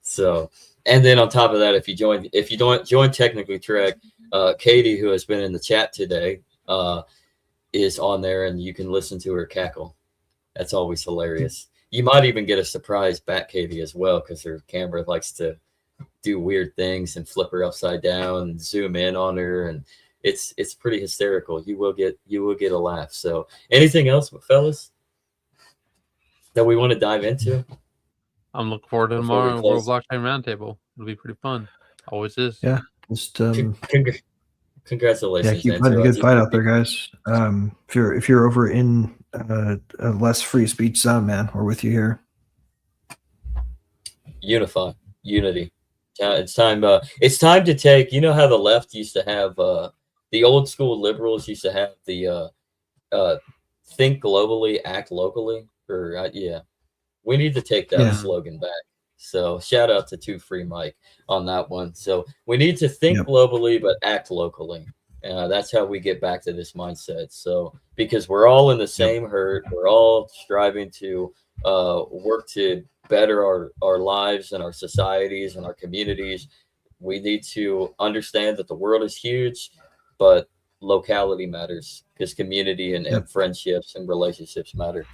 [SPEAKER 2] So, and then on top of that, if you don't join Technically Trek, Katie, who has been in the chat today, is on there, and you can listen to her cackle. That's always hilarious. You might even get a surprise back, Katie, as well, because her camera likes to do weird things and flip her upside down and zoom in on her, and it's pretty hysterical. You will get a laugh. So, anything else, fellas, that we want to dive into?
[SPEAKER 4] I'm looking forward to tomorrow World Blockchain Roundtable. It'll be pretty fun. Always is.
[SPEAKER 3] Yeah. Just
[SPEAKER 2] congratulations.
[SPEAKER 3] Yeah, keep fighting a good fight out there, guys. If you're over in a less free speech zone, man, we're with you here.
[SPEAKER 2] Unify, unity. It's time. It's time to take. You know how the left used to have the old school liberals used to have the think globally, act locally. Or we need to take that slogan back. So shout out to Two Free Mike on that one. So we need to think globally, but act locally. That's how we get back to this mindset. So because we're all in the same herd, we're all striving to work to better our lives and our societies and our communities. We need to understand that the world is huge, but locality matters because community and friendships and relationships matter.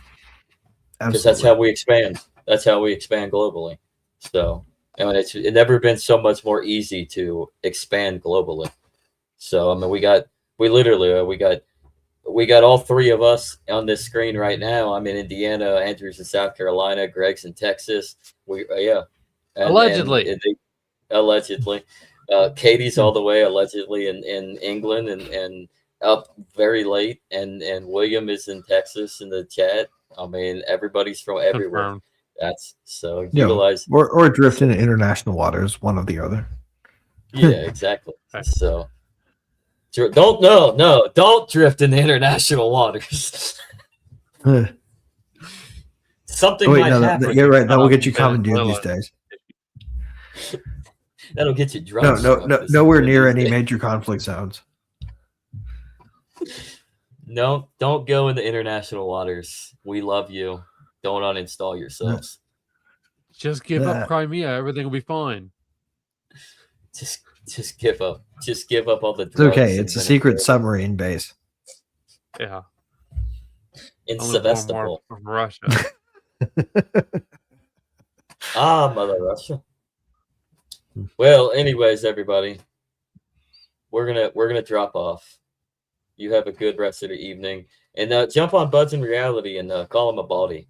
[SPEAKER 2] Because that's how we expand. That's how we expand globally. So, I mean, it's never been so much more easy to expand globally. So, I mean, we got all three of us on this screen right now. I'm in Indiana, Andrew's in South Carolina, Greg's in Texas.
[SPEAKER 4] Allegedly.
[SPEAKER 2] Allegedly. Katie's all the way allegedly in England and up very late, and William is in Texas in the chat. I mean, everybody's from everywhere.
[SPEAKER 4] Confirmed.
[SPEAKER 2] That's so utilize
[SPEAKER 3] or drift into international waters, one or the other.
[SPEAKER 2] Yeah, exactly. So don't drift into international waters. Something might happen.
[SPEAKER 3] You're right. That will get you commandeered these days.
[SPEAKER 2] That'll get you drunk.
[SPEAKER 3] No, nowhere near any major conflict zones.
[SPEAKER 2] No, don't go into international waters. We love you. Don't uninstall yourselves.
[SPEAKER 4] Just give up Crimea. Everything will be fine.
[SPEAKER 2] Just give up. Just give up all the drugs.
[SPEAKER 3] It's okay. It's a secret submarine base.
[SPEAKER 4] Yeah.
[SPEAKER 2] In Sevastopol.
[SPEAKER 4] From Russia.
[SPEAKER 2] Mother Russia. Well, anyways, everybody, we're gonna drop off. You have a good rest of the evening, and jump on Buds in Reality and call him a baldy.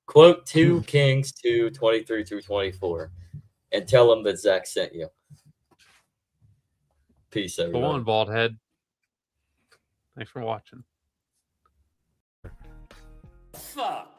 [SPEAKER 2] Quote 2 Kings 2:23-24, and tell him that Zach sent you. Peace, everybody.
[SPEAKER 4] Go on, bald head. Thanks for watching.
[SPEAKER 2] Fuck.